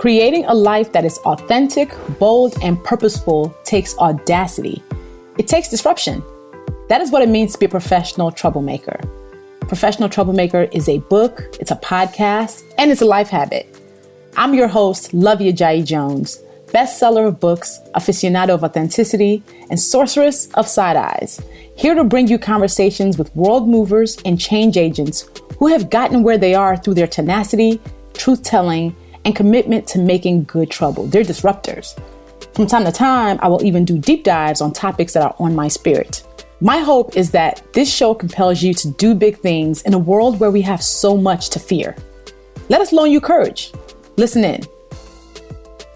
Creating a life that is authentic, bold, and purposeful takes audacity. It takes disruption. That is what it means to be a professional troublemaker. Professional Troublemaker is a book, it's a podcast, and it's a life habit. I'm your host, Ajayi Jones, bestseller of books, aficionado of authenticity, and sorceress of side eyes. Here to bring you conversations with world movers and change agents who have gotten where they are through their tenacity, truth-telling, and commitment to making good trouble. They're disruptors. From time to time, I will even do deep dives on topics that are on my spirit. My hope is that this show compels you to do big things in a world where we have so much to fear. Let us loan you courage. Listen in.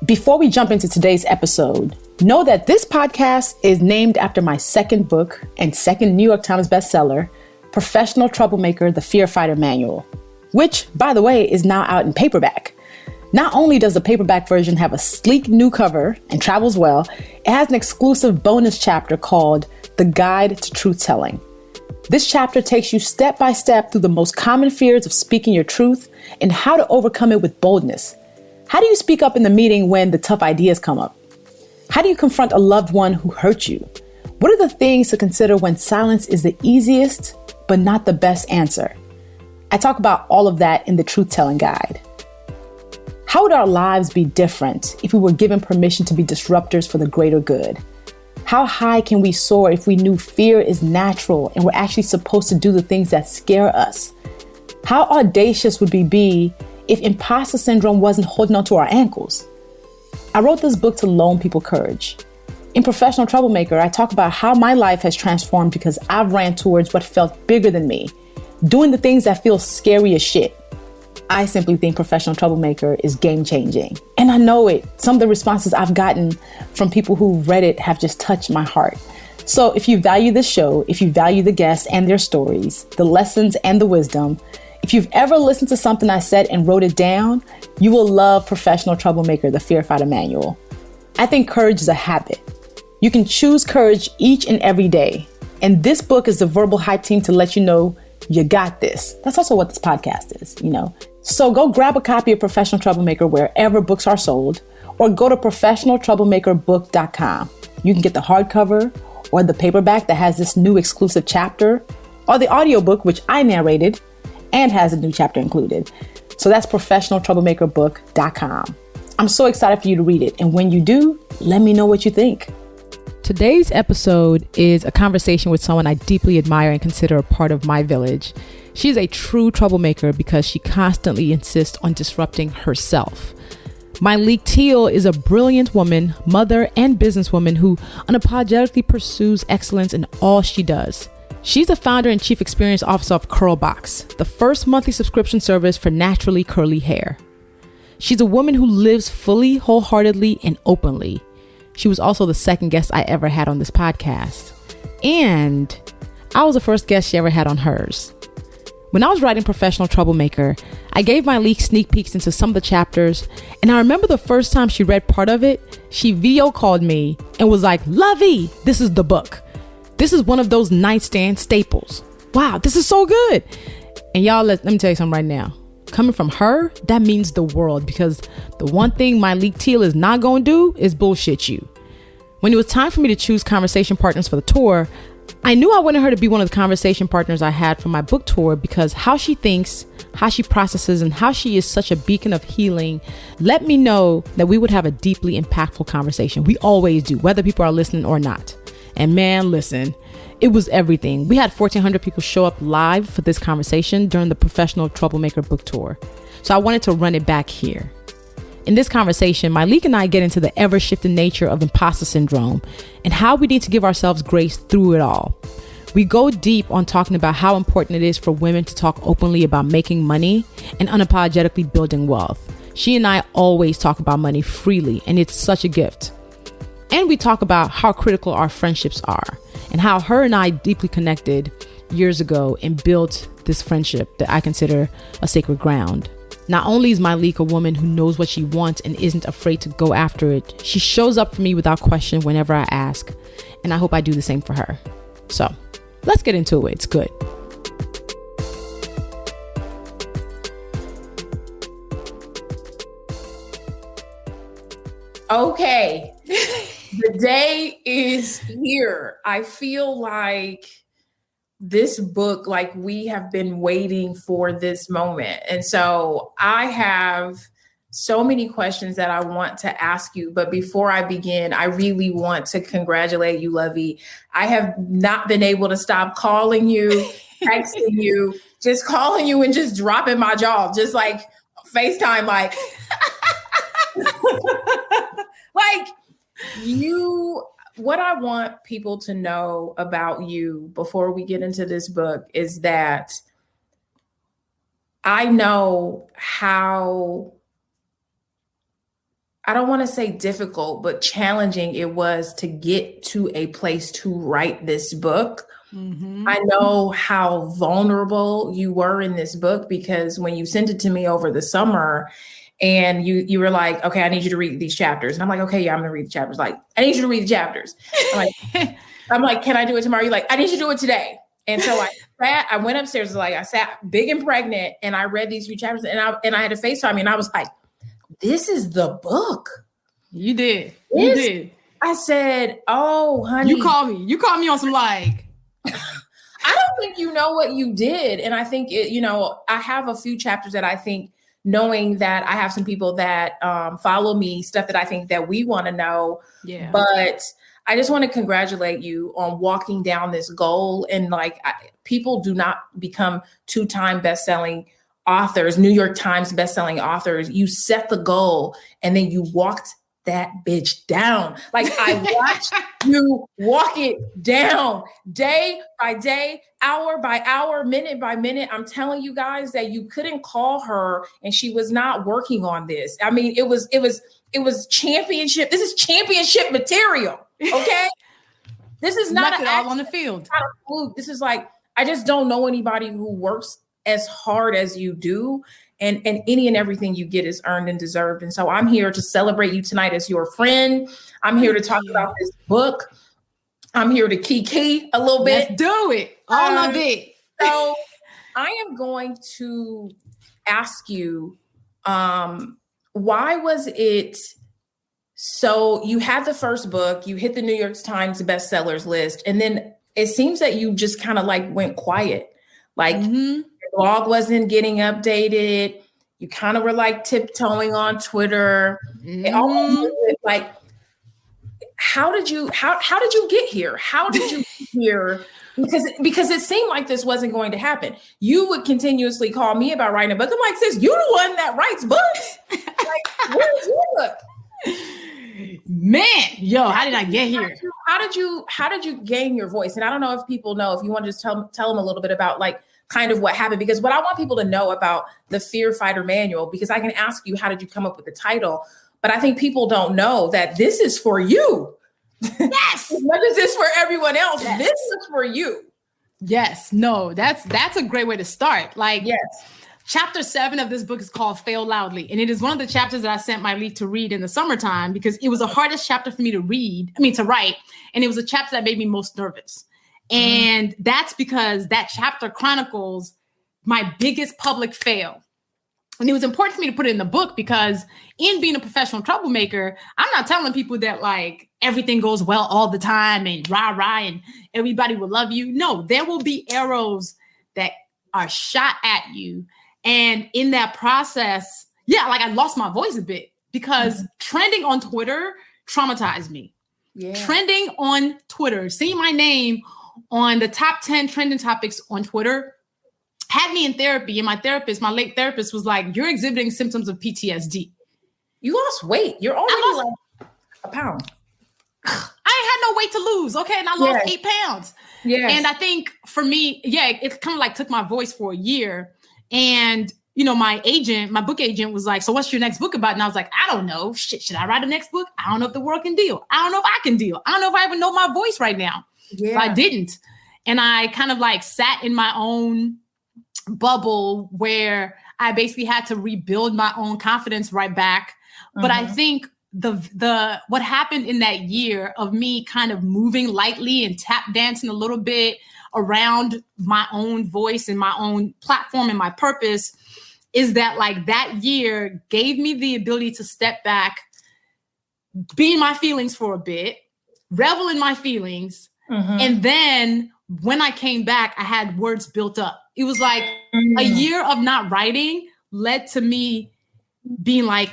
Before we jump into today's episode, know that this podcast is named after my second book and second New York Times bestseller, Professional Troublemaker, The Fear Fighter Manual, which, by the way, is now out in paperback. Not only does the paperback version have a sleek new cover and travels well, it has an exclusive bonus chapter called The Guide to Truth Telling. This chapter takes you step by step through the most common fears of speaking your truth and how to overcome it with boldness. How do you speak up in the meeting when the tough ideas come up? How do you confront a loved one who hurt you? What are the things to consider when silence is the easiest, but not the best answer? I talk about all of that in the Truth Telling Guide. How would our lives be different if we were given permission to be disruptors for the greater good? How high can we soar if we knew fear is natural and we're actually supposed to do the things that scare us? How audacious would we be if imposter syndrome wasn't holding onto our ankles? I wrote this book to loan people courage. In Professional Troublemaker, I talk about how my life has transformed because I've ran towards what felt bigger than me, doing the things that feel scary as shit. I simply think Professional Troublemaker is game-changing. And I know it. Some of the responses I've gotten from people who read it have just touched my heart. So if you value this show, if you value the guests and their stories, the lessons and the wisdom, if you've ever listened to something I said and wrote it down, you will love Professional Troublemaker, The Fear Fighter Manual. I think courage is a habit. You can choose courage each and every day. And this book is the verbal hype team to let you know you got this. That's also what this podcast is, So go grab a copy of Professional Troublemaker wherever books are sold, or go to professionaltroublemakerbook.com. You can get the hardcover or the paperback that has this new exclusive chapter, or the audiobook, which I narrated and has a new chapter included. So that's professionaltroublemakerbook.com. I'm so excited for you to read it. And when you do, let me know what you think. Today's episode is a conversation with someone I deeply admire and consider a part of my village. She is a true troublemaker because she constantly insists on disrupting herself. Myleik Teele is a brilliant woman, mother, and businesswoman who unapologetically pursues excellence in all she does. She's the founder and chief experience officer of CURLBOX, the first monthly subscription service for naturally curly hair. She's a woman who lives fully, wholeheartedly, and openly. She was also the second guest I ever had on this podcast. And I was the first guest she ever had on hers. When I was writing Professional Troublemaker, I gave Myleik sneak peeks into some of the chapters. And I remember the first time she read part of it, she video called me and was like, "Lovey, this is the book. This is one of those nightstand staples. Wow, this is so good." And y'all, let me tell you something right now. Coming from her, that means the world, because the one thing Myleik Teele is not going to do is bullshit you. When it was time for me to choose conversation partners for the tour, I knew I wanted her to be one of the conversation partners I had for my book tour, because how she thinks, how she processes, and how she is such a beacon of healing let me know that we would have a deeply impactful conversation. We always do, whether people are listening or not. And man, listen, it was everything. We had 1,400 people show up live for this conversation during the Professional Troublemaker book tour. So I wanted to run it back here. In this conversation, Myleik and I get into the ever-shifting nature of imposter syndrome and how we need to give ourselves grace through it all. We go deep on talking about how important it is for women to talk openly about making money and unapologetically building wealth. She and I always talk about money freely, and it's such a gift. And we talk about how critical our friendships are and how her and I deeply connected years ago and built this friendship that I consider a sacred ground. Not only is Myleik a woman who knows what she wants and isn't afraid to go after it, she shows up for me without question whenever I ask, and I hope I do the same for her. So let's get into it. It's good. Okay. The day is here. I feel like this book, like we have been waiting for this moment. And so I have so many questions that I want to ask you. But before I begin, I really want to congratulate you, Lovey. I have not been able to stop calling you, texting you, just calling you and just dropping my jaw, just like FaceTime, like, like you. What I want people to know about you before we get into this book is that I know how, I don't want to say difficult, but challenging it was to get to a place to write this book. Mm-hmm. I know how vulnerable you were in this book, because when you sent it to me over the summer, and you were like, okay, I need you to read these chapters. And I'm like, okay, yeah, I'm gonna read the chapters. Like, I need you to read the chapters. I'm like, can I do it tomorrow? You're like, I need you to do it today. And so I went upstairs, like I sat big and pregnant, and I read these few chapters, and I had to FaceTime me, and I was like, this is the book. You did. You did. I said, oh, honey. You called me. You called me on some like. I don't think you know what you did. And I think, I have a few chapters that I think, knowing that I have some people that follow me, stuff that I think that we want to know. Yeah. But I just want to congratulate you on walking down this goal. And people do not become 2-time best-selling authors, New York Times best-selling authors. You set the goal and then you walked that bitch down. Like, I watched you walk it down day by day, hour by hour, minute by minute. I'm telling you guys that you couldn't call her and she was not working on this. I mean, it was championship. This is championship material. Okay. This is not all on the field. This is like, I just don't know anybody who works as hard as you do. And any and everything you get is earned and deserved. And so I'm here to celebrate you tonight as your friend. I'm here to talk about this book. I'm here to kiki a little bit. Let's do it. All of it. So I am going to ask you, why was it so you had the first book, you hit the New York Times bestsellers list, and then it seems that you just kind of like went quiet. Like, mm-hmm. Your blog wasn't getting updated. You kind of were like tiptoeing on Twitter. Mm-hmm. It almost like, how did you get here? How did you get here? Because it seemed like this wasn't going to happen. You would continuously call me about writing a book. I'm like, sis, you're the one that writes books. Like, where's your book? Man, how did I get here? How did you gain your voice? And I don't know if people know, if you want to just tell them a little bit about like kind of what happened, because what I want people to know about the Fear Fighter Manual, because I can ask you, how did you come up with the title? But I think people don't know that this is for you. Yes. As much as this for everyone else, yes. This is for you. Yes. No, that's a great way to start. Like, yes. Chapter 7 of this book is called Fail Loudly. And it is one of the chapters that I sent Myleik to read in the summertime, because it was the hardest chapter for me to write. And it was a chapter that made me most nervous. And that's because that chapter chronicles my biggest public fail. And it was important for me to put it in the book, because in being a professional troublemaker, I'm not telling people that like everything goes well all the time and rah and everybody will love you. No, there will be arrows that are shot at you. And in that process, I lost my voice a bit, because trending on Twitter traumatized me. Yeah. Trending on Twitter, seeing my name on the top 10 trending topics on Twitter had me in therapy. And my late therapist was like, you're exhibiting symptoms of PTSD. You lost weight. You're already like a pound. I had no weight to lose. Okay. And I lost 8 pounds. Yeah. And I think for me, it kind of like took my voice for a year. And, my book agent was like, so what's your next book about? And I was like, I don't know. Shit, should I write a next book? I don't know if the world can deal. I don't know if I can deal. I don't know if I even know my voice right now. Yeah. So I didn't. And I kind of like sat in my own bubble where I basically had to rebuild my own confidence right back. Mm-hmm. But I think the what happened in that year of me kind of moving lightly and tap dancing a little bit around my own voice and my own platform and my purpose is that like that year gave me the ability to step back, be in my feelings for a bit, revel in my feelings. And then when I came back, I had words built up. It was like a year of not writing led to me being like,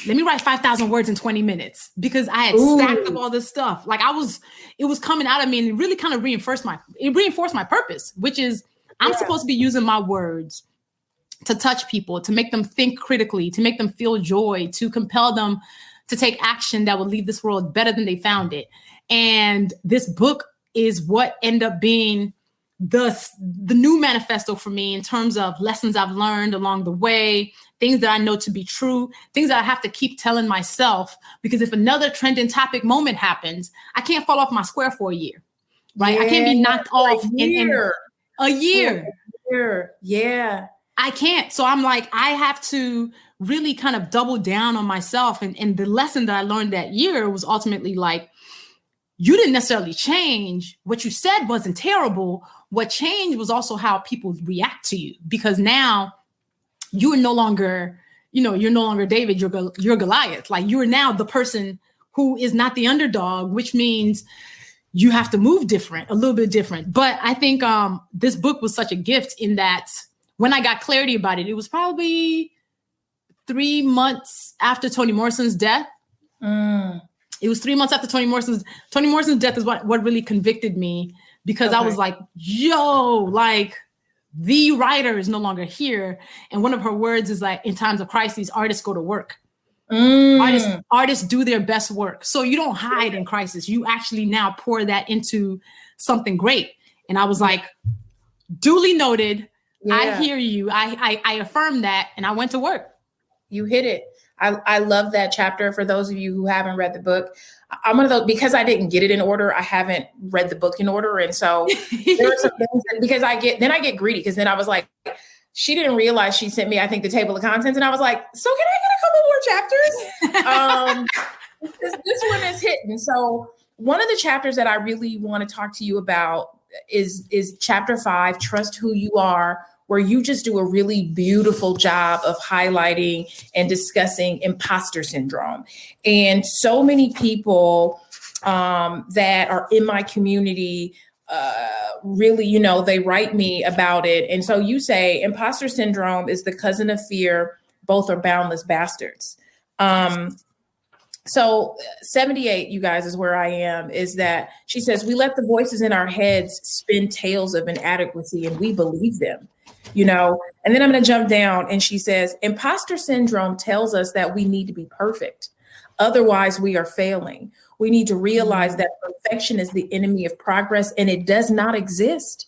let me write 5,000 words in 20 minutes because I had stacked up all this stuff. Like it was coming out of me, and it really kind of reinforced my purpose, which is I'm supposed to be using my words to touch people, to make them think critically, to make them feel joy, to compel them to take action that will leave this world better than they found it. And this book is what ended up being the new manifesto for me in terms of lessons I've learned along the way, things that I know to be true, things that I have to keep telling myself, because if another trending topic moment happens, I can't fall off my square for a year, right? I can't be knocked off in a year. Yeah. I can't. So I'm like, I have to really kind of double down on myself. And the lesson that I learned that year was ultimately like, you didn't necessarily change. What you said wasn't terrible. What changed was also how people react to you, because now you are no longer, you're no longer David, you're Goliath. Like you are now the person who is not the underdog, which means you have to move different, a little bit different. But I think this book was such a gift in that when I got clarity about it, it was probably 3 months after Toni Morrison's death. It was 3 months after Toni Morrison's death is what really convicted me, because I was like, yo, like the writer is no longer here. And one of her words is like, in times of crises, artists go to work. Artists do their best work. So you don't hide in crisis. You actually now pour that into something great. And I was like, duly noted. Yeah. I hear you. I affirm that. And I went to work. You hit it. I love that chapter. For those of you who haven't read the book, I'm one of those, because I didn't get it in order, I haven't read the book in order. And so there are some things because I get greedy, because then I was like, she didn't realize she sent me, I think, the table of contents. And I was like, so can I get a couple more chapters? This one is hitting. So one of the chapters that I really want to talk to you about is chapter 5, Trust Who You Are, where you just do a really beautiful job of highlighting and discussing imposter syndrome. And so many people that are in my community really, they write me about it. And so you say imposter syndrome is the cousin of fear. Both are boundless bastards. So 78, you guys, is where I am, is that she says, we let the voices in our heads spin tales of inadequacy and we believe them. And then I'm going to jump down, and she says, imposter syndrome tells us that we need to be perfect. Otherwise, we are failing. We need to realize that perfection is the enemy of progress, and it does not exist.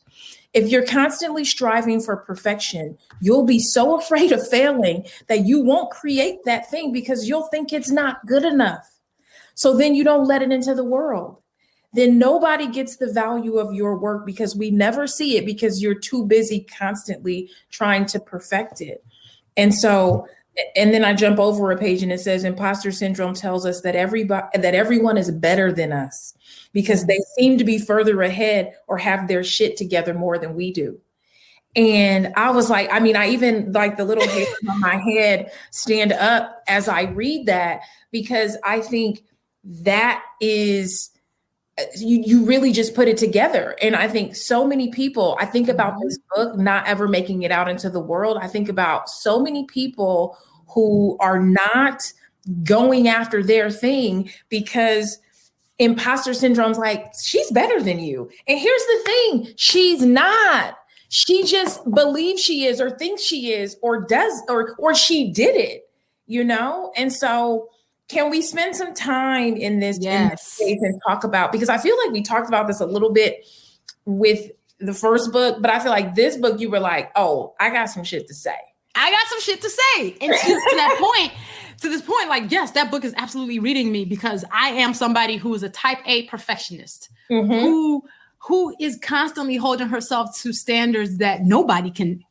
If you're constantly striving for perfection, you'll be so afraid of failing that you won't create that thing because you'll think it's not good enough. So then you don't let it into the world. Then nobody gets the value of your work because we never see it, because you're too busy constantly trying to perfect it. And then I jump over a page and it says imposter syndrome tells us that everyone is better than us because they seem to be further ahead or have their shit together more than we do. And I was like, I even like the little hairs on my head stand up as I read that, because I think that is, you really just put it together. And I think so many people, I think about this book not ever making it out into the world. I think about so many people who are not going after their thing because imposter syndrome's like, she's better than you. And here's the thing, she's not. She just believes she is, or thinks she is, or does, or she did it, And so can we spend some time in this space and talk about, because I feel like we talked about this a little bit with the first book, but I feel like this book, you were like, oh, I got some shit to say. And to this point, like, yes, that book is absolutely reading me, because I am somebody who is a type A perfectionist, who is constantly holding herself to standards that nobody can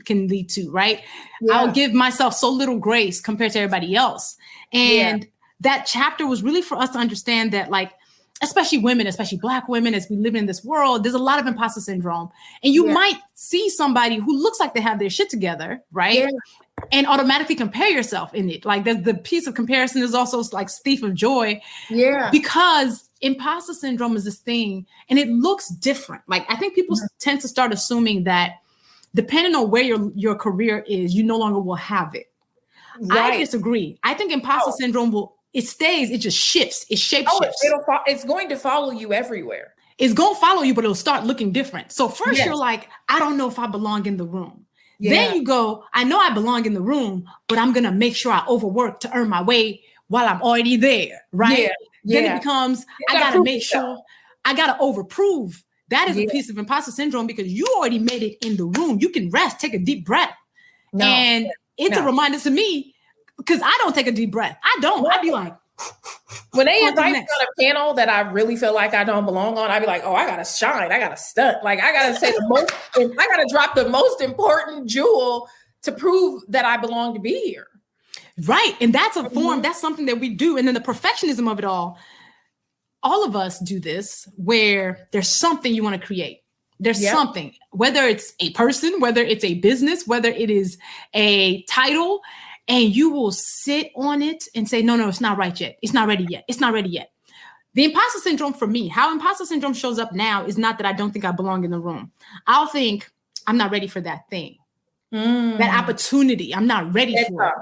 lead to, right? Yeah. I'll give myself so little grace compared to everybody else. And that chapter was really for us to understand that, like, especially women, especially Black women, as we live in this world, there's a lot of imposter syndrome. And you might see somebody who looks like they have their shit together, right? Yeah. and automatically compare yourself in it. Like the piece of comparison is also like thief of joy. Yeah. Because imposter syndrome is this thing and it looks different. Like I think people tend to start assuming that depending on where your career is, you no longer will have it. Right. I disagree. I think imposter syndrome it just shifts. It shapeshifts. It's going to follow you everywhere. It's going to follow you, but it'll start looking different. So first you're like, I don't know if I belong in the room. Yeah. Then you go, I know I belong in the room, but I'm going to make sure I overwork to earn my way while I'm already there. Right. Yeah. Then it becomes, I got to make sure I got to overprove. That is a piece of imposter syndrome because you already made it in the room. You can rest, take a deep breath. And it's a reminder to me because I don't take a deep breath. I don't. I'd be like, when they invite me on a panel that I really feel like I don't belong on, I'd be like, oh, I got to shine. I got to stunt. Like I got to say I got to drop the most important jewel to prove that I belong to be here. Right. And that's a form. That's something that we do. And then the perfectionism of it all of us do this where there's something you want to create. There's something, whether it's a person, whether it's a business, whether it is a title, and you will sit on it and say, no, it's not right yet. It's not ready yet. It's not ready yet. The imposter syndrome for me, how imposter syndrome shows up now is not that I don't think I belong in the room. I'll think I'm not ready for that thing, that opportunity. I'm not ready for it.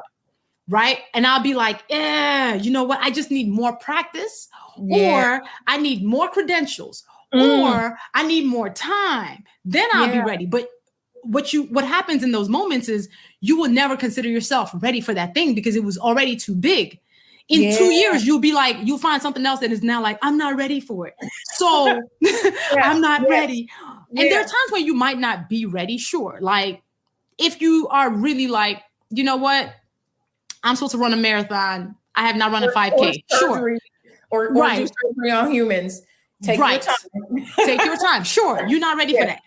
Right. And I'll be like, you know what? I just need more practice or I need more credentials or I need more time. Then I'll be ready. But what happens in those moments is you will never consider yourself ready for that thing because it was already too big. In 2 years, you'll find something else that is now like, I'm not ready for it. So I'm not ready. And there are times where you might not be ready. Sure. Like if you are really like, you know what? I'm supposed to run a marathon. I have not run a 5K. Sure. Or do surgery on humans. Take your time. Take your time. Sure. You're not ready for that.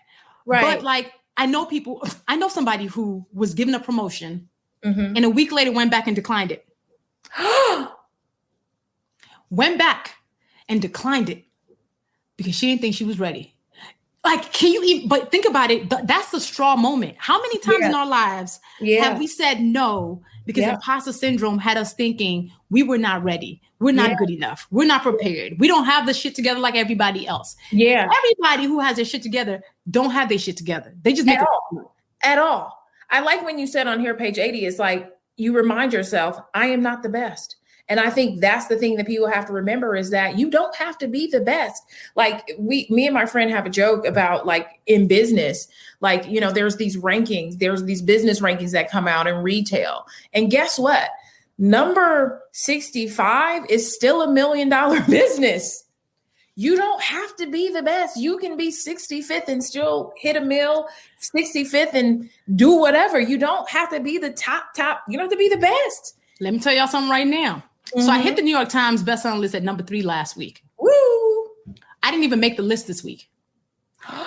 Right. But like, I know somebody who was given a promotion and a week later went back and declined it. Went back and declined it because she didn't think she was ready. Like, can you even, but think about it. That's the straw moment. How many times in our lives have we said no because imposter syndrome had us thinking we were not ready. We're not good enough. We're not prepared. We don't have the shit together like everybody else. Yeah. Everybody who has their shit together don't have their shit together. They just make it at all. I like when you said on here, page 80, it's like you remind yourself, I am not the best. And I think that's the thing that people have to remember is that you don't have to be the best. Like me and my friend have a joke about like in business, like, you know, there's these rankings, there's these business rankings that come out in retail. And guess what? Number 65 is still $1 million business. You don't have to be the best. You can be 65th and still hit a mill, 65th and do whatever. You don't have to be the top. You don't have to be the best. Let me tell y'all something right now. So I hit the New York Times bestselling list at number 3 last week. Woo! I didn't even make the list this week.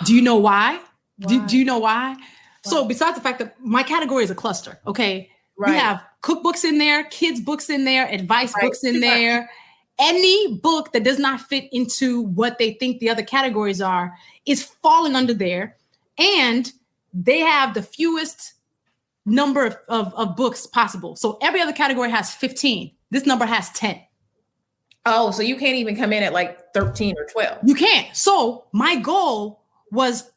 Do you know why? Do you know why? So besides the fact that my category is a cluster, okay? Right. We have cookbooks in there, kids books in there, advice books in there. Any book that does not fit into what they think the other categories are is falling under there. And they have the fewest number of books possible. So every other category has 15. This number has 10. Oh, so you can't even come in at like 13 or 12. You can't. So my goal was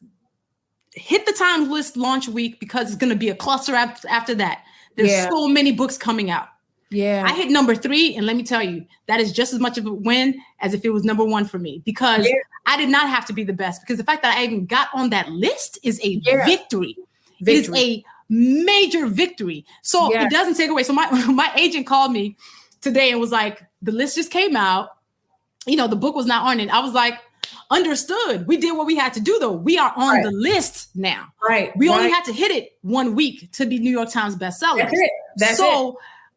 hit the Times list launch week because it's going to be a cluster after that. There's so many books coming out. Yeah. I hit number 3. And let me tell you, that is just as much of a win as if it was number 1 for me because I did not have to be the best because the fact that I even got on that list is a victory. It is a major victory. So it doesn't take away. So my agent called me today and was like, the list just came out. You know, the book was not on it. I was like, understood. We did what we had to do though. We are on the list now. Right. We only had to hit it 1 week to be New York Times bestseller. That's it.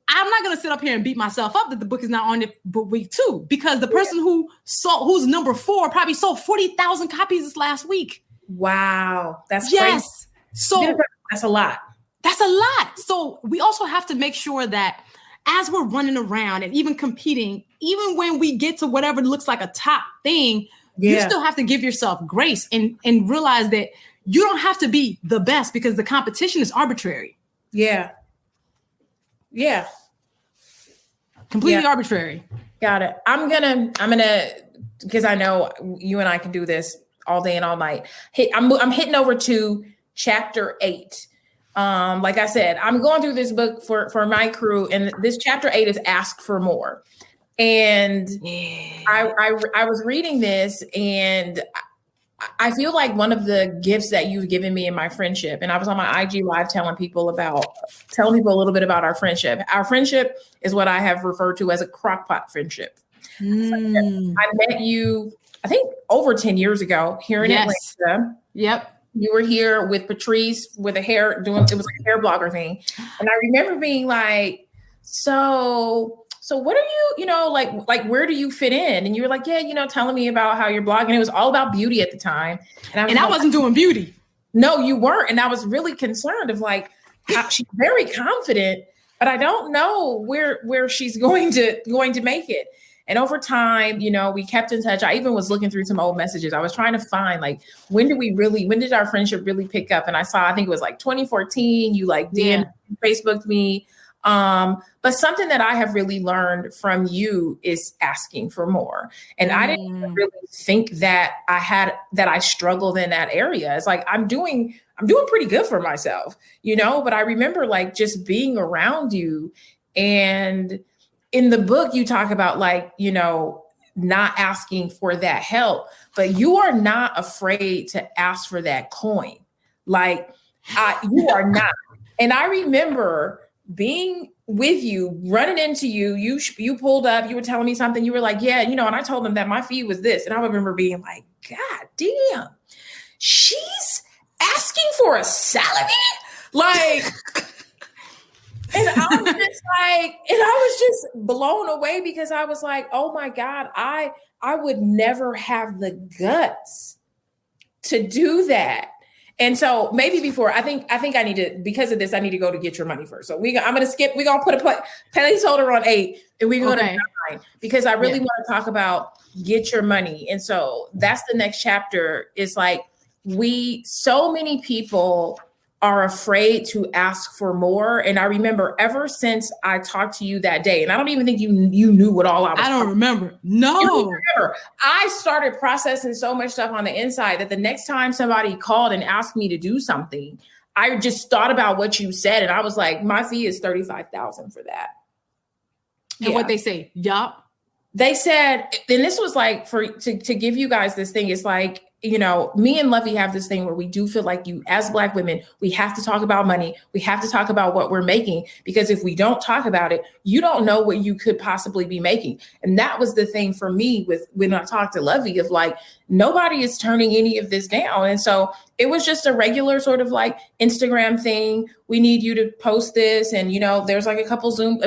I'm not going to sit up here and beat myself up that the book is not on it but week 2 because the person who's number 4 probably sold 40,000 copies this last week. Wow. That's crazy. So that's a lot. That's a lot. So we also have to make sure that as we're running around and even competing, even when we get to whatever looks like a top thing, you still have to give yourself grace and realize that you don't have to be the best because the competition is arbitrary. Yeah. Yeah. Completely arbitrary. Got it. I'm gonna, because I know you and I can do this all day and all night. I'm hitting over to chapter 8. Like I said, I'm going through this book for my crew, and this chapter 8 is Ask for More. And I was reading this, and I feel like one of the gifts that you've given me in my friendship, and I was on my IG live telling people a little bit about our friendship. Our friendship is what I have referred to as a crockpot friendship. I met you, I think, over 10 years ago here in Atlanta. Yep. You were here with Patrice with it was like a hair blogger thing. And I remember being like, so what are you, like where do you fit in? And you were like, yeah, telling me about how you're blogging. It was all about beauty at the time. And I wasn't doing beauty. No, you weren't. And I was really concerned of like, how she's very confident, but I don't know where she's going to make it. And over time, we kept in touch. I even was looking through some old messages. I was trying to find like, when did our friendship really pick up? And I think it was like 2014, you like Facebooked me. But something that I have really learned from you is asking for more. And I didn't really think that I struggled in that area. It's like, I'm doing pretty good for myself, but I remember like just being around you. And in the book, you talk about like, not asking for that help, but you are not afraid to ask for that coin. Like you are not. And I remember being with you, running into you, you pulled up, you were telling me something, you were like, yeah, and I told them that my fee was this. And I remember being like, God damn, she's asking for a salary? Like, and I was just blown away because I was like, oh my God, I would never have the guts to do that. And so maybe before, I think I need to, because of this, I need to go to Get Your Money first. So I'm going to skip, we're going to put a placeholder on 8 and we're going to 9 because I really want to talk about Get Your Money. And so that's the next chapter. Is like, so many people are afraid to ask for more. And I remember ever since I talked to you that day, and I don't even think you knew what all I was. I don't remember. No. You remember. I started processing so much stuff on the inside that the next time somebody called and asked me to do something, I just thought about what you said. And I was like, my fee is $35,000 for that. And what they say? Yup. They said, and this was like to give you guys this thing. It's like, me and Lovey have this thing where we do feel like as Black women, we have to talk about money. We have to talk about what we're making, because if we don't talk about it, you don't know what you could possibly be making. And that was the thing for me when I talked to Lovey of like, nobody is turning any of this down. And so it was just a regular sort of like Instagram thing. We need you to post this. And, there's like a couple Zoom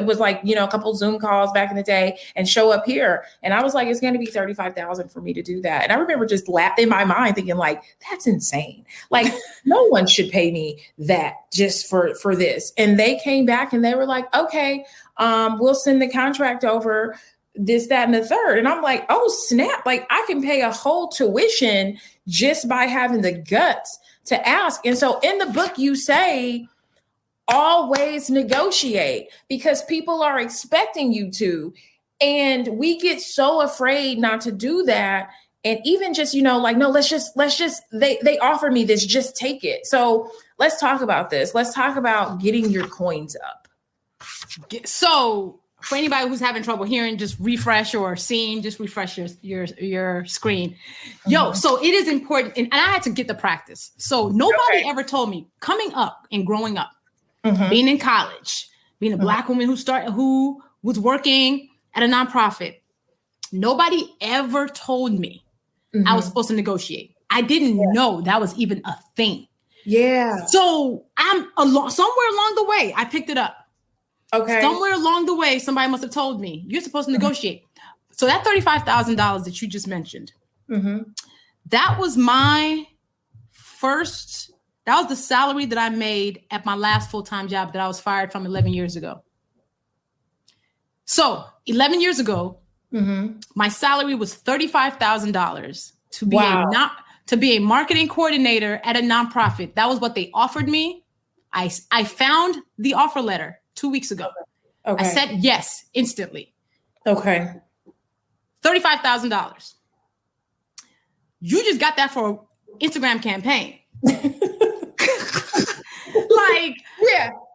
calls back in the day and show up here. And I was like, it's going to be $35,000 for me to do that. And I remember just laughing in my mind thinking like, that's insane. Like no one should pay me that just for this. And they came back and they were like, okay, we'll send the contract over, this, that, and the third. And I'm like, oh, snap. Like I can pay a whole tuition just by having the guts to ask. And so in the book, you say, always negotiate, because people are expecting you to. And we get so afraid not to do that. And even just, like, no, let's just, they offer me this, just take it. So let's talk about this. Let's talk about getting your coins up. So for anybody who's having trouble hearing, just refresh, or seeing, just refresh your screen. Yo, so it is important. And I had to get the practice. So nobody ever told me coming up and growing up, being in college, being a Black woman who was working at a nonprofit, nobody ever told me I was supposed to negotiate. I didn't know that was even a thing. Yeah. So somewhere along the way, I picked it up. Okay. Somewhere along the way, somebody must have told me you're supposed to negotiate. So that $35,000 that you just mentioned, that was that was the salary that I made at my last full-time job that I was fired from 11 years ago. So 11 years ago, my salary was $35,000 to be a marketing coordinator at a nonprofit. That was what they offered me. I found the offer letter 2 weeks ago. Okay. I said yes instantly. Okay. $35,000. You just got that for Instagram campaign. Like,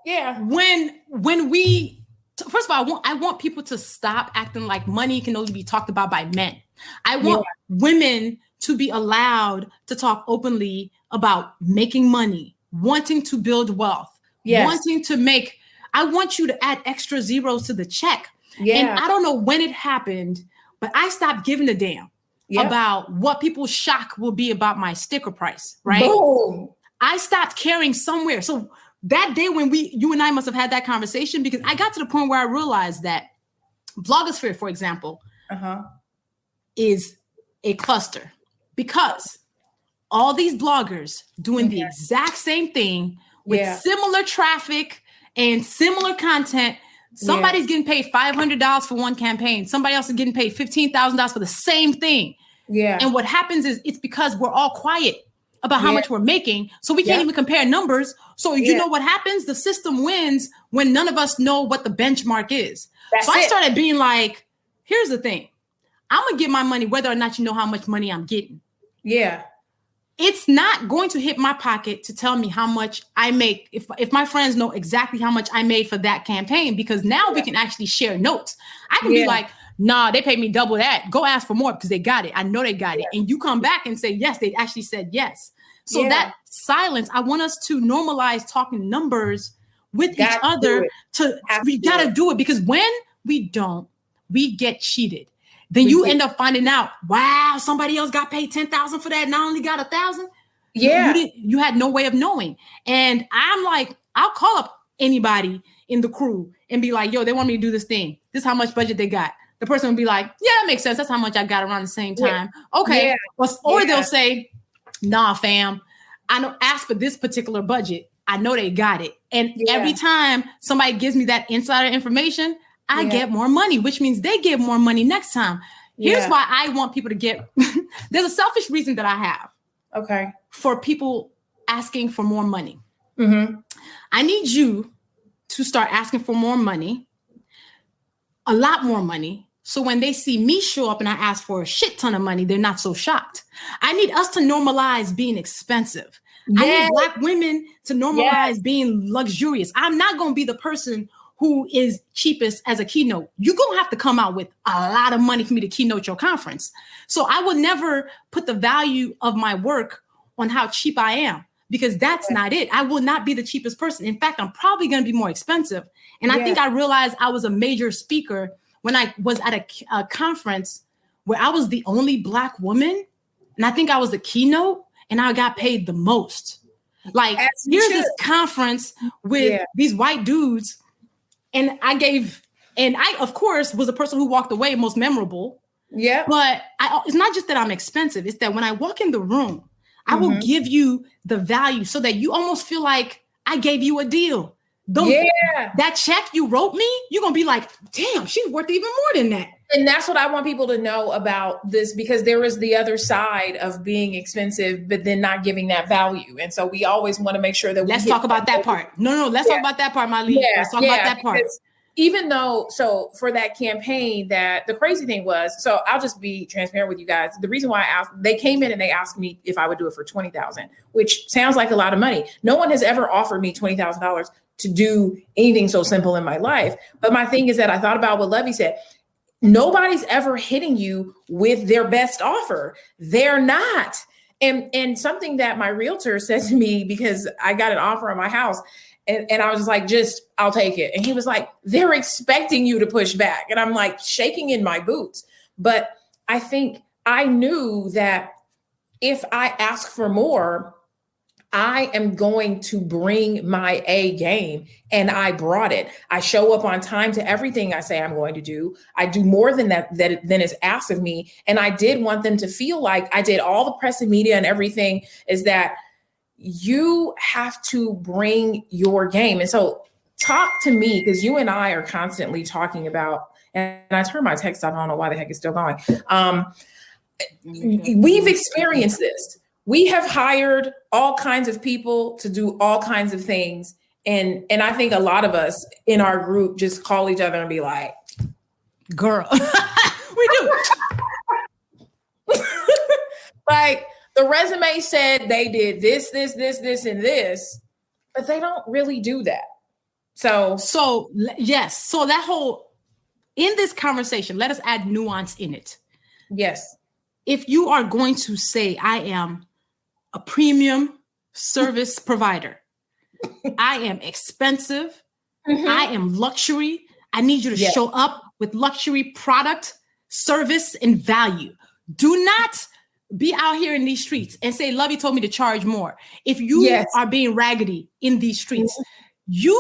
yeah. When we, first of all, I want people to stop acting like money can only be talked about by men. I want women to be allowed to talk openly about making money, wanting to build wealth, wanting to make. I want you to add extra zeros to the check. Yeah. And I don't know when it happened, but I stopped giving a damn about what people's shock will be about my sticker price, right? Boom. I stopped caring somewhere. So that day when you and I must have had that conversation, because I got to the point where I realized that blogosphere, for example, is a cluster, because all these bloggers doing the exact same thing with similar traffic and similar content. Somebody's getting paid $500 for one campaign. Somebody else is getting paid $15,000 for the same thing. Yeah. And what happens is it's because we're all quiet about how much we're making. So we can't even compare numbers. So you know what happens? The system wins when none of us know what the benchmark is. I started being like, here's the thing. I'm going to get my money whether or not you know how much money I'm getting. Yeah. It's not going to hit my pocket to tell me how much I make if my friends know exactly how much I made for that campaign, because now we can actually share notes. I can be like, nah, they paid me double that. Go ask for more because they got it. I know they got it. And you come back and say, yes, they actually said yes. So that silence, I want us to normalize talking numbers with each other. We got to do it, because when we don't, we get cheated. Then you end up finding out, wow, somebody else got paid $10,000 for that and I only got $1,000. Yeah. You had no way of knowing. And I'm like, I'll call up anybody in the crew and be like, yo, they want me to do this thing. This is how much budget they got. The person will be like, yeah, that makes sense. That's how much I got around the same time. Yeah. Okay. Yeah. Or they'll say, nah, fam, I don't ask for this particular budget. I know they got it. And every time somebody gives me that insider information, I get more money, which means they get more money next time. Here's why I want people to get, there's a selfish reason that I have. Okay. For people asking for more money. Mm-hmm. I need you to start asking for more money, a lot more money. So when they see me show up and I ask for a shit ton of money, they're not so shocked. I need us to normalize being expensive. I need Black women to normalize being luxurious. I'm not going to be the person who is cheapest as a keynote. You're going to have to come out with a lot of money for me to keynote your conference. So I will never put the value of my work on how cheap I am, because that's not it. I will not be the cheapest person. In fact, I'm probably going to be more expensive. And I think I realized I was a major speaker when I was at a conference where I was the only Black woman. And I think I was the keynote and I got paid the most. Like, here's this conference with these white dudes. And I, of course, was the person who walked away most memorable. Yeah. But it's not just that I'm expensive. It's that when I walk in the room, I will give you the value so that you almost feel like I gave you a deal. That check you wrote me, you're going to be like, damn, she's worth even more than that. And that's what I want people to know about this, because there is the other side of being expensive, but then not giving that value. And so we always want to make sure that let's talk about that part. No, let's talk about that part, Myleik. Let's talk about that part. Even though, so for that campaign, that the crazy thing was, so I'll just be transparent with you guys. The reason why I asked, they came in and they asked me if I would do it for $20,000, which sounds like a lot of money. No one has ever offered me $20,000 to do anything so simple in my life. But my thing is that I thought about what Luvvie said. Nobody's ever hitting you with their best offer. They're not. And something that my realtor said to me, because I got an offer on my house, and I was just like, I'll take it. And he was like, they're expecting you to push back. And I'm like shaking in my boots. But I think I knew that if I ask for more, I am going to bring my A game, and I brought it. I show up on time to everything I say I'm going to do. I do more than than is asked of me. And I did want them to feel like I did all the press and media and everything, is that you have to bring your game. And so talk to me, because you and I are constantly talking about, and I turned my text off. I don't know why the heck it's still going. We've experienced this. We have hired all kinds of people to do all kinds of things. And I think a lot of us in our group just call each other and be like, girl, we do. Like the resume said they did this, and this, but they don't really do that. So yes. So that whole, in this conversation, let us add nuance in it. Yes. If you are going to say, I am a premium service provider, I am expensive, I am luxury, I need you to show up with luxury product, service, and value. Do not be out here in these streets and say, Lovey told me to charge more. If you are being raggedy in these streets, you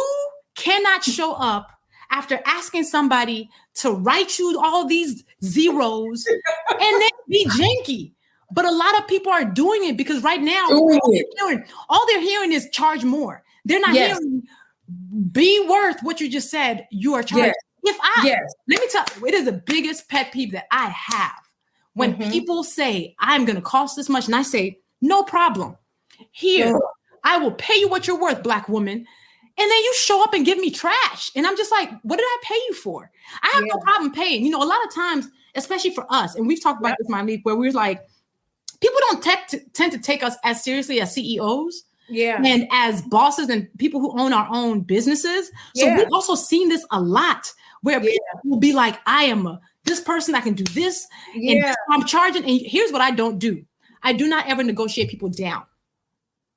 cannot show up after asking somebody to write you all these zeros and then be janky. But a lot of people are doing it because right now, all they're hearing is charge more. They're not hearing be worth what you just said you are charging. Let me tell you, it is the biggest pet peeve that I have. When people say, I'm going to cost this much, and I say, no problem. Here, I will pay you what you're worth, Black woman. And then you show up and give me trash. And I'm just like, what did I pay you for? I have no problem paying. You know, a lot of times, especially for us, and we've talked about this, Myleik, where we're like, people don't tend to take us as seriously as CEOs and as bosses and people who own our own businesses. So we've also seen this a lot where people will be like, I am this person, I can do this, and I'm charging. And here's what I don't do. I do not ever negotiate people down.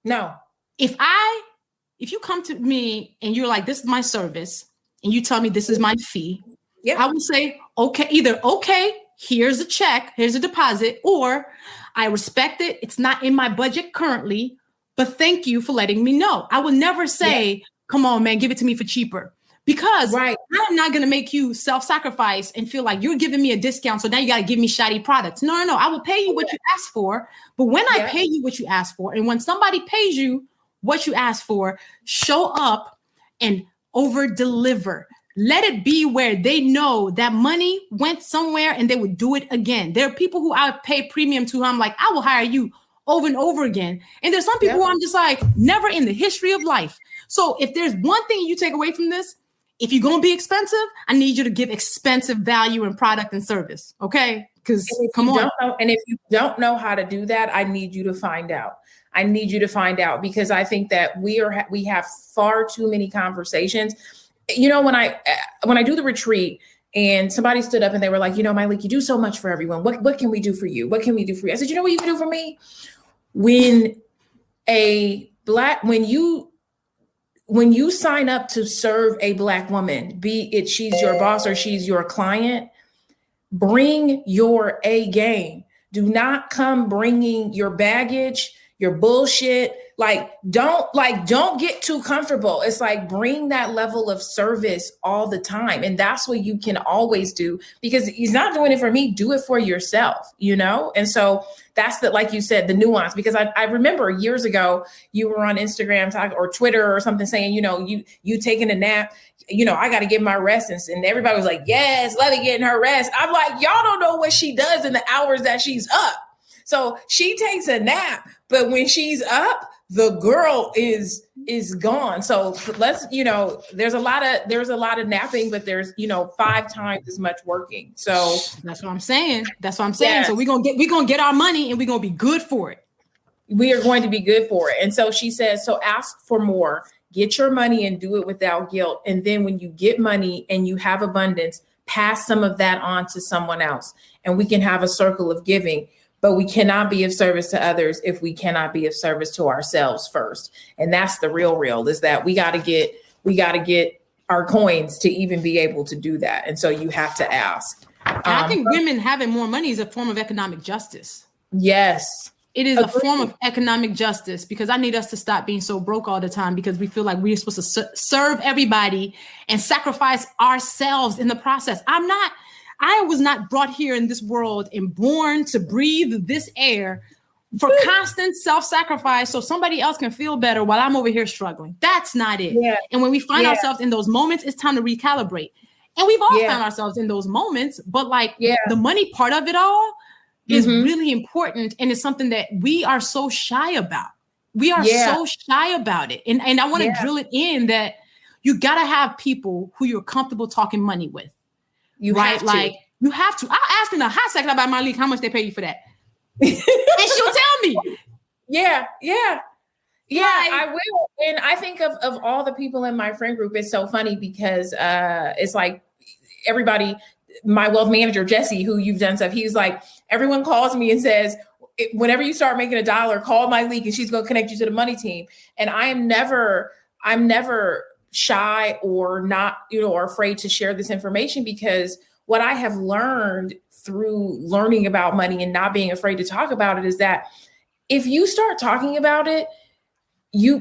No. If you come to me and you're like, this is my service, and you tell me this is my fee, I will say, okay, here's a check, here's a deposit, or I respect it. It's not in my budget currently, but thank you for letting me know. I will never say, come on, man, give it to me for cheaper. Because I'm not going to make you self-sacrifice and feel like you're giving me a discount. So now you got to give me shoddy products. No. I will pay you what you asked for. But when I pay you what you asked for, and when somebody pays you what you asked for, show up and over deliver. Let it be where they know that money went somewhere and they would do it again. There are people who I pay premium to who I'm like, I will hire you over and over again. And there's some people who I'm just like, never in the history of life. So if there's one thing you take away from this, if you're going to be expensive, I need you to give expensive value in product and service. Okay? Because come on. And if you don't know how to do that, I need you to find out. I need you to find out, because I think that we have far too many conversations. You know, when I do the retreat and somebody stood up and they were like, you know, Myleik, you do so much for everyone. What can we do for you? What can we do for you? I said, you know what you can do for me? When you sign up to serve a Black woman, be it she's your boss or she's your client, bring your A game. Do not come bringing your baggage, your bullshit. Don't get too comfortable. It's like, bring that level of service all the time. And that's what you can always do, because he's not doing it for me. Do it for yourself, you know? And so that's like you said, the nuance, because I remember years ago, you were on Instagram or Twitter or something saying, you know, you taking a nap, you know, I got to get my rest. And everybody was like, yes, let her get in her rest. I'm like, y'all don't know what she does in the hours that she's up. So she takes a nap, but when she's up, the girl is gone. So let's, you know, there's a lot of napping, but there's, you know, 5 times as much working. So that's what I'm saying. Yes. So we're gonna get our money and we're gonna be good for it. We are going to be good for it. And so she says, so ask for more, get your money and do it without guilt. And then when you get money and you have abundance, pass some of that on to someone else. And we can have a circle of giving. But we cannot be of service to others if we cannot be of service to ourselves first. And that's the real is that we got to get our coins to even be able to do that. And so you have to ask. I think women having more money is a form of economic justice. Yes. It is a form of economic justice, because I need us to stop being so broke all the time, because we feel like we're supposed to serve everybody and sacrifice ourselves in the process. I was not brought here in this world and born to breathe this air for constant self-sacrifice so somebody else can feel better while I'm over here struggling. That's not it. Yeah. And when we find ourselves in those moments, it's time to recalibrate. And we've all found ourselves in those moments, but the money part of it all is really important. And it's something that we are so shy about. We are so shy about it. And I want to drill it in that you got to have people who you're comfortable talking money with. You have to. Like, you have to. I'll ask in a hot second about Myleik how much they pay you for that. And she'll tell me. Yeah. I will. And I think of all the people in my friend group, it's so funny because it's like everybody, my wealth manager, Jesse, who you've done stuff, he's like, everyone calls me and says, whenever you start making $1, call Myleik and she's going to connect you to the money team. And I'm never shy or not, or afraid to share this information, because what I have learned through learning about money and not being afraid to talk about it is that if you start talking about it,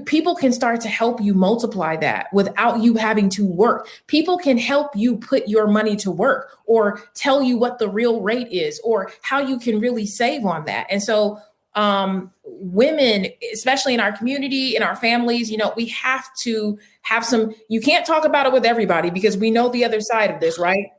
people can start to help you multiply that without you having to work. People can help you put your money to work or tell you what the real rate is or how you can really save on that. And so women, especially in our community, in our families, we have to have you can't talk about it with everybody because we know the other side of this, right?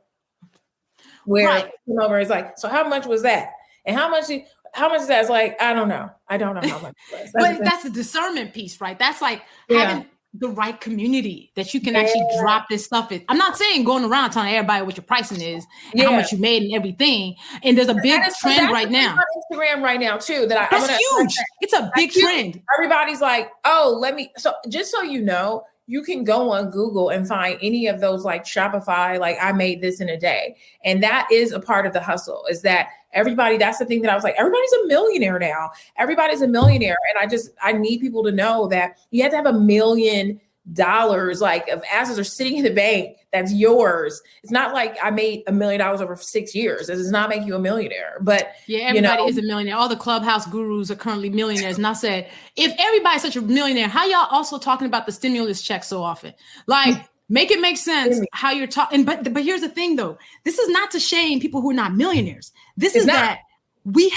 Where it's like, so how much was that? And how much is that? It's like, I don't know how much it was. But that's a discernment piece, right? That's like having the right community that you can actually drop this stuff in. I'm not saying going around telling everybody what your pricing is and how much you made and everything. And there's a big trend right now. On Instagram right now too. That's huge. It's a big trend. Everybody's like, oh, so just so you know, you can go on Google and find any of those like Shopify, like I made this in a day. And that is a part of the hustle, is that that's the thing that I was like, everybody's a millionaire now. Everybody's a millionaire. And I need people to know that you have to have $1 million like of assets are sitting in the bank. That's yours. It's not like I made $1 million over 6 years. This does not make you a millionaire, but everybody is a millionaire. All the clubhouse gurus are currently millionaires. And I said, if everybody's such a millionaire, how y'all also talking about the stimulus check so often? Like, make it make sense how you're talking. But here's the thing though. This is not to shame people who are not millionaires. This is that we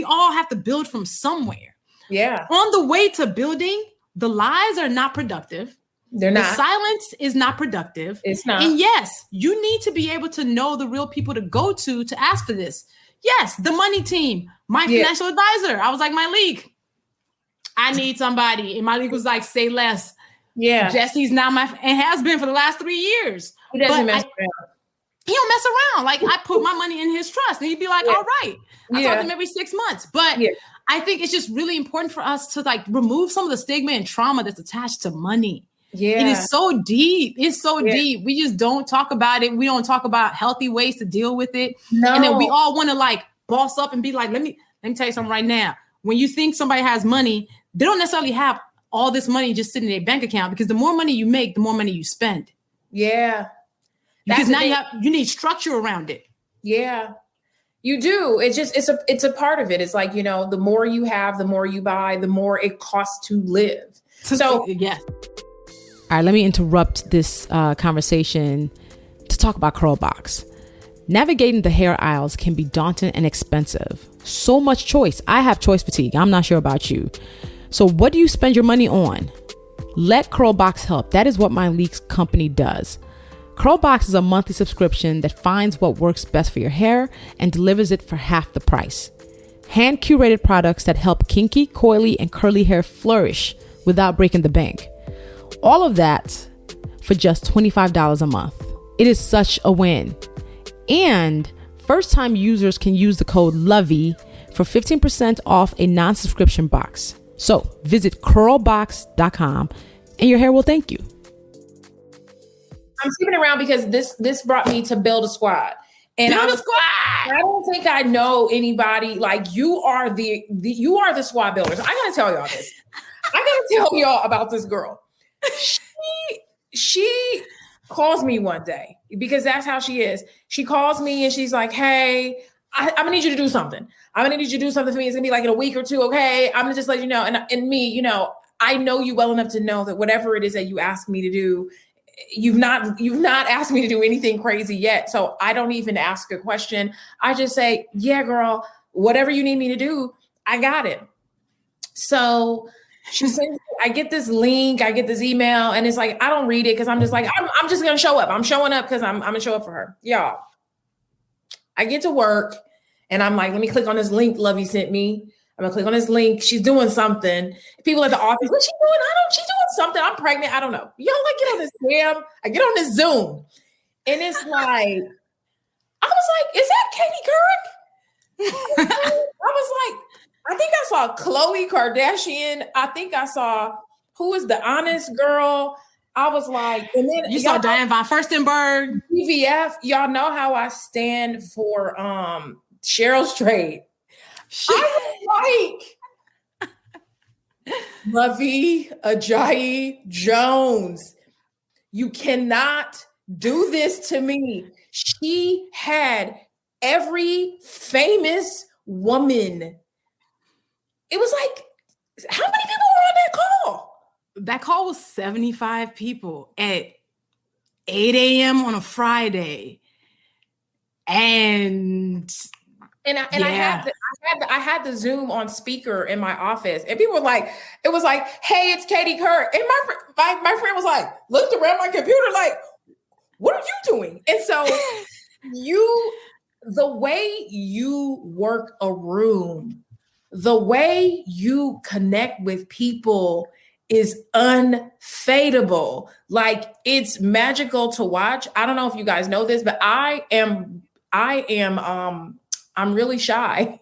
all have to build from somewhere. Yeah. On the way to building, the lies are not productive. They're not. The silence is not productive. It's not. And yes, you need to be able to know the real people to go to ask for this. Yes, the money team, my financial advisor. I was like, Myleik, I need somebody. And Myleik was like, say less. Yeah. Jesse's now and has been for the last 3 years. He doesn't mess around. He don't mess around. Like, I put my money in his trust and he'd be like, all right. I talk to him every 6 months. But I think it's just really important for us to like remove some of the stigma and trauma that's attached to money. Yeah. It is so deep. It's so deep. We just don't talk about it. We don't talk about healthy ways to deal with it. No. And then we all want to like boss up and be like, let me tell you something right now. When you think somebody has money, they don't necessarily have all this money just sitting in their bank account, because the more money you make, the more money you spend. Yeah. Because now you need structure around it. Yeah. You do. It's a part of it. It's like, the more you have, the more you buy, the more it costs to live. So yes. All right, let me interrupt this conversation to talk about CURLBOX. Navigating the hair aisles can be daunting and expensive. So much choice. I have choice fatigue. I'm not sure about you. So what do you spend your money on? Let CURLBOX help. That is what Myleik's company does. CURLBOX is a monthly subscription that finds what works best for your hair and delivers it for half the price. Hand-curated products that help kinky, coily, and curly hair flourish without breaking the bank. All of that for just $25 a month. It is such a win. And first-time users can use the code LUVVIE for 15% off a non-subscription box. So visit curlbox.com and your hair will thank you. I'm skipping around because this brought me to Build a Squad. And I don't think I know anybody like you are the squad builders. I gotta tell y'all this. I gotta tell y'all about this girl. She calls me one day because that's how she is. She calls me and she's like, hey, I'm gonna need you to do something. I'm gonna need you to do something for me. It's gonna be like in a week or two. Okay. I'm gonna just let you know. And me, I know you well enough to know that whatever it is that you ask me to do, you've not asked me to do anything crazy yet. So I don't even ask a question. I just say, yeah, girl, whatever you need me to do, I got it. So she sends, I get this link, I get this email, and it's like, I don't read it because I'm just like, I'm just going to show up. I'm showing up because I'm going to show up for her. Y'all, I get to work and I'm like, let me click on this link Lovey sent me. I'm gonna click on this link. She's doing something. People at the office, what's she doing? She's doing something. I'm pregnant. I don't know. Y'all like get on this Zoom. I get on this Zoom. And it's like, I was like, is that Katie Couric? I was like, I think I saw Khloe Kardashian. I think I saw, who is the honest girl? I was like, and then you saw Diane von Furstenberg. LUVVIE'S. Y'all know how I stand for Cheryl Strait. I was like, Lovey, Ajayi, Jones, you cannot do this to me. She had every famous woman. It was like, how many people were on that call? That call was 75 people at 8 a.m. on a Friday. And I had the Zoom on speaker in my office, and people were like, it was like, hey, it's Katie Couric. And my friend was like, looked around my computer like, what are you doing? And so the way you work a room, the way you connect with people is unfadable. Like, it's magical to watch. I don't know if you guys know this, but I'm really shy.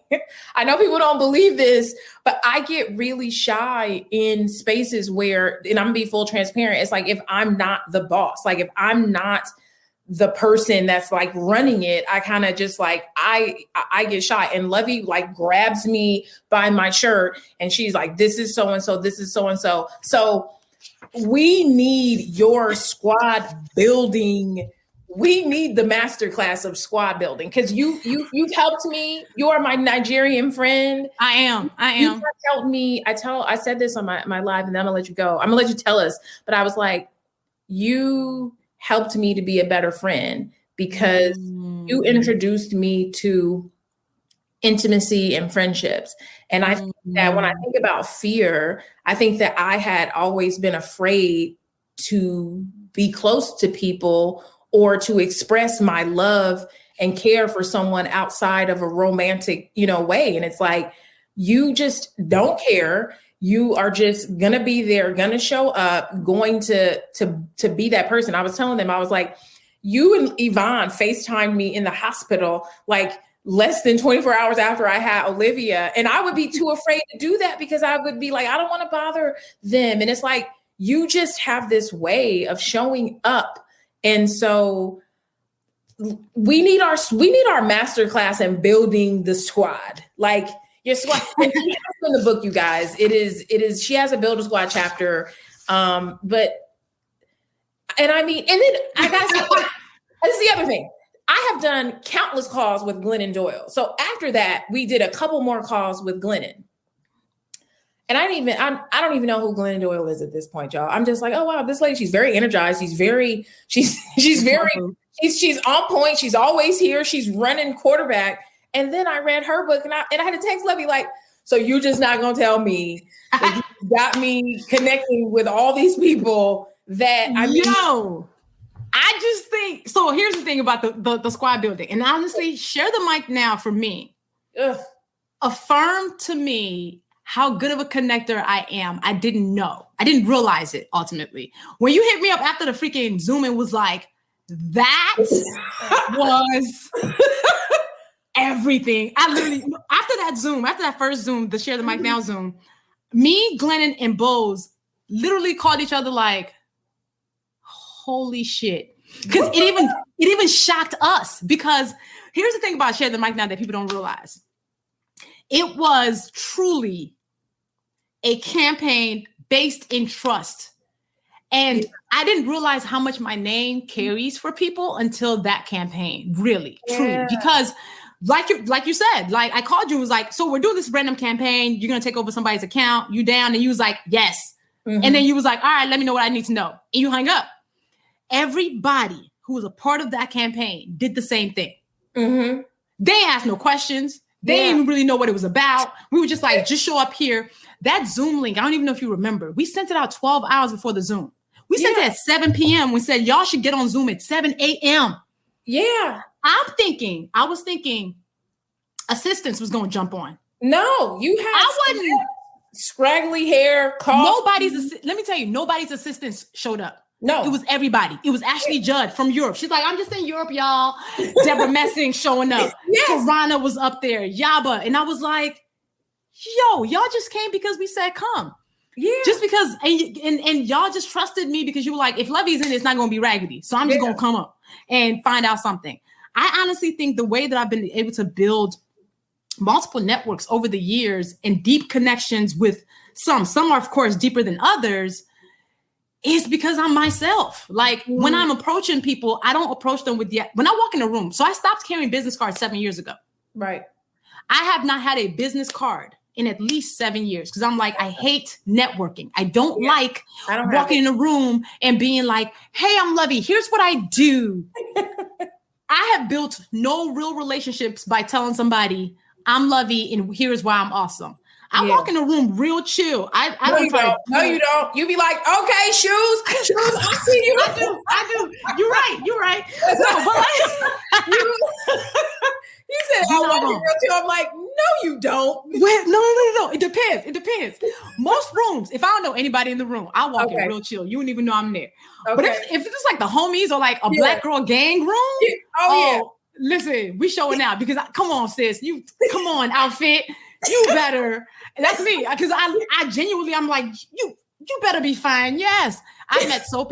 I know people don't believe this, but I get really shy in spaces where, and I'm gonna be full transparent, it's like if I'm not the boss, like if I'm not the person that's like running it, I kind of just like, I get shy. And Lovey like grabs me by my shirt and she's like, this is so-and-so, this is so-and-so. So we need your squad building. We need the masterclass of squad building, because you've helped me. You are my Nigerian friend. I am. You helped me. I said this on my live, and then I'm gonna let you go. I'm gonna let you tell us. But I was like, you helped me to be a better friend because you introduced me to intimacy and friendships. And I think that when I think about fear, I think that I had always been afraid to be close to people or to express my love and care for someone outside of a romantic, way. And it's like, you just don't care. You are just gonna be there, gonna show up, going to be that person. I was telling them, I was like, you and Yvonne FaceTimed me in the hospital, like less than 24 hours after I had Olivia. And I would be too afraid to do that because I would be like, I don't want to bother them. And it's like, you just have this way of showing up. And so we need our masterclass in building the squad. Like, your squad in the book, you guys, it is, she has a Build a Squad chapter. And then I gotta say, this is the other thing. I have done countless calls with Glennon Doyle. So after that, we did a couple more calls with Glennon. And I don't even know who Glennon Doyle is at this point, y'all. I'm just like, oh wow, this lady, she's very energized. She's on point. She's always here. She's running quarterback. And then I read her book and I had to text Levy like, so you're just not gonna tell me that you got me connecting with all these people that I just think so. Here's the thing about the squad building, and honestly, share the mic now for me. Ugh. Affirm to me how good of a connector I am. I didn't know. I didn't realize it ultimately. When you hit me up after the freaking Zoom, it was like, that was everything. I literally, after that first Zoom, the Share the Mic Now Zoom, me, Glennon, and Bose literally called each other like, holy shit. Because it even shocked us. Because here's the thing about Share the Mic Now that people don't realize. It was truly a campaign based in trust. And I didn't realize how much my name carries for people until that campaign, really, truly. Because like you said, like I called you and was like, so we're doing this random campaign. You're going to take over somebody's account. You down? And you was like, yes. Mm-hmm. And then you was like, all right, let me know what I need to know. And you hung up. Everybody who was a part of that campaign did the same thing. Mm-hmm. They asked no questions. They didn't even really know what it was about. We were just like, just show up here. That Zoom link, I don't even know if you remember. We sent it out 12 hours before the Zoom. We sent it at 7 p.m. We said, y'all should get on Zoom at 7 a.m. Yeah. I was thinking assistants was going to jump on. No, you had I wouldn't. Scraggly hair. Let me tell you, nobody's assistants showed up. No, it was everybody. It was Ashley Judd from Europe. She's like, I'm just in Europe, y'all. Deborah Messing showing up. Yes. Tarana was up there. Yaba. And I was like, yo, y'all just came because we said come. Yeah. Just because, and y'all just trusted me because you were like, if Luvvie's in it, it's not going to be raggedy. So I'm just going to come up and find out something. I honestly think the way that I've been able to build multiple networks over the years and deep connections with some are of course deeper than others, is because I'm myself. Like when I'm approaching people, I don't approach them when I walk in a room. So I stopped carrying business cards 7 years ago. Right. I have not had a business card in at least 7 years because I'm like, I hate networking. I don't like walking in a room and being like, hey, I'm Luvvie. Here's what I do. I have built no real relationships by telling somebody I'm Luvvie and here's why I'm awesome. I walk in a room real chill. I don't. You don't. You be like, okay, shoes. I see you. I do. You're right. No, but like, you said I walk in real chill. I'm like, no, you don't. Wait, no. It depends. Most rooms, if I don't know anybody in the room, I walk in real chill. You wouldn't even know I'm there. Okay. But if it's like the homies or like a black girl gang room, listen, we showing out because come on, sis, come on, outfit. You better. That's me. Because I genuinely, I'm like, you better be fine. Yes. I met so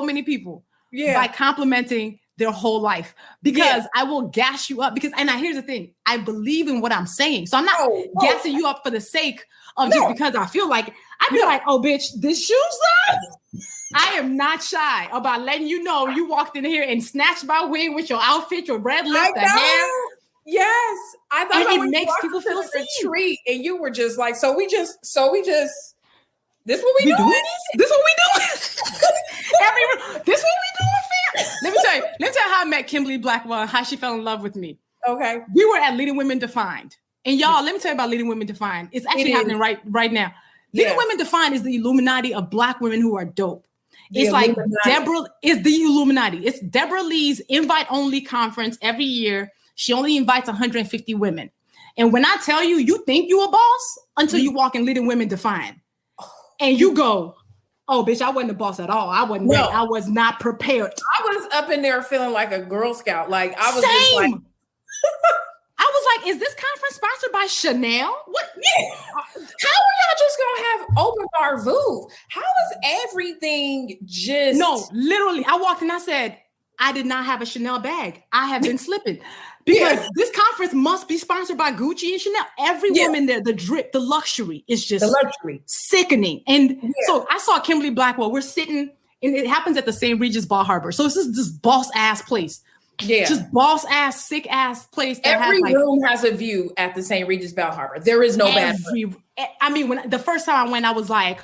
many people by complimenting their whole life because I will gas you up here's the thing. I believe in what I'm saying. So I'm not gassing you up for the sake of just because I feel like I'd be like, oh bitch, this shoe's up. I am not shy about letting you know you walked in here and snatched my wing with your outfit, your red lip, the hair. Yes, I thought it makes people feel seen. Retreat, and you were just like, so we just. This what we doing? This what we doing? This what we doing, fam? Let me tell you how I met Kimberly Blackwell and how she fell in love with me. Okay, we were at Leading Women Defined, and y'all, let me tell you about Leading Women Defined. It's actually happening right now. Leading Women Defined is the Illuminati of Black women who are dope. It's like Deborah is the Illuminati. It's Deborah Lee's invite-only conference every year. She only invites 150 women. And when I tell you, you think you a boss until you walk in Leading Women Defined. And you go, oh, bitch, I wasn't a boss at all. I wasn't ready. I was not prepared. I was up in there feeling like a Girl Scout. Like I was just like... I was like, is this conference sponsored by Chanel? What? Yeah. How are y'all just gonna have open bar VOOV? How is everything just... No, literally, I walked in, I said, I did not have a Chanel bag. I have been slipping. Because this conference must be sponsored by Gucci and Chanel. Every woman there, the drip, the luxury is just sickening. And so I saw Kimberly Blackwell. We're sitting, and it happens at the St. Regis Ball Harbor. So this is this boss ass place. Yeah. Just boss ass, sick ass place. That every room has a view at the St. Regis Ball Harbor. There is no bad room. I mean, when the first time I went, I was like,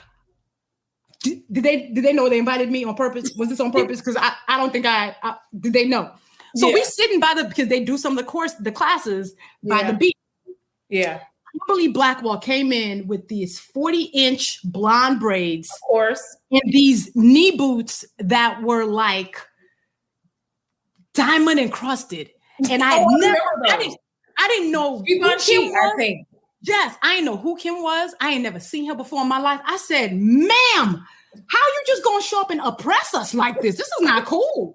did they know they invited me on purpose? Was this on purpose? Because I don't think did they know? So we sitting because they do some of the classes by the beach. Yeah. Kimberly Blackwell came in with these 40-inch blonde braids. Of course. And these knee boots that were like diamond encrusted. And I didn't know who Kim was. I think. Yes, I didn't know who Kim was. I ain't never seen her before in my life. I said, ma'am, how you just gonna show up and oppress us like this? This is not cool.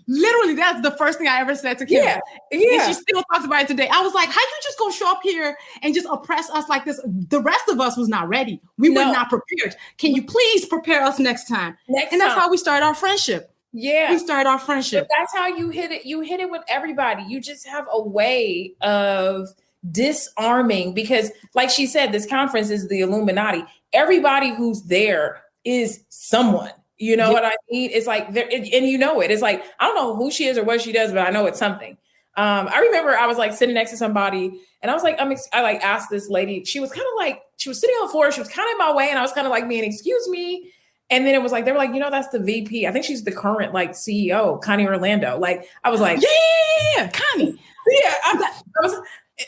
Literally, that's the first thing I ever said to Kim. Yeah. And she still talks about it today. I was like, how you just gonna show up here and just oppress us like this? The rest of us was not ready. We were not prepared. Can you please prepare us next time? That's how we started our friendship. Yeah. We started our friendship. But that's how you hit it. You hit it with everybody. You just have a way of disarming because, like she said, this conference is the Illuminati. Everybody who's there is someone. You know what I mean? It's like, and you know it. It's like, I don't know who she is or what she does, but I know it's something. I remember I was like sitting next to somebody and I was like, I like asked this lady, she was kind of like, she was sitting on the floor. She was kind of in my way. And I was kind of like, man, excuse me. And then it was like, they were like, you know, that's the VP. I think she's the current like CEO, Connie Orlando. Like, I was like, yeah, Connie. Yeah.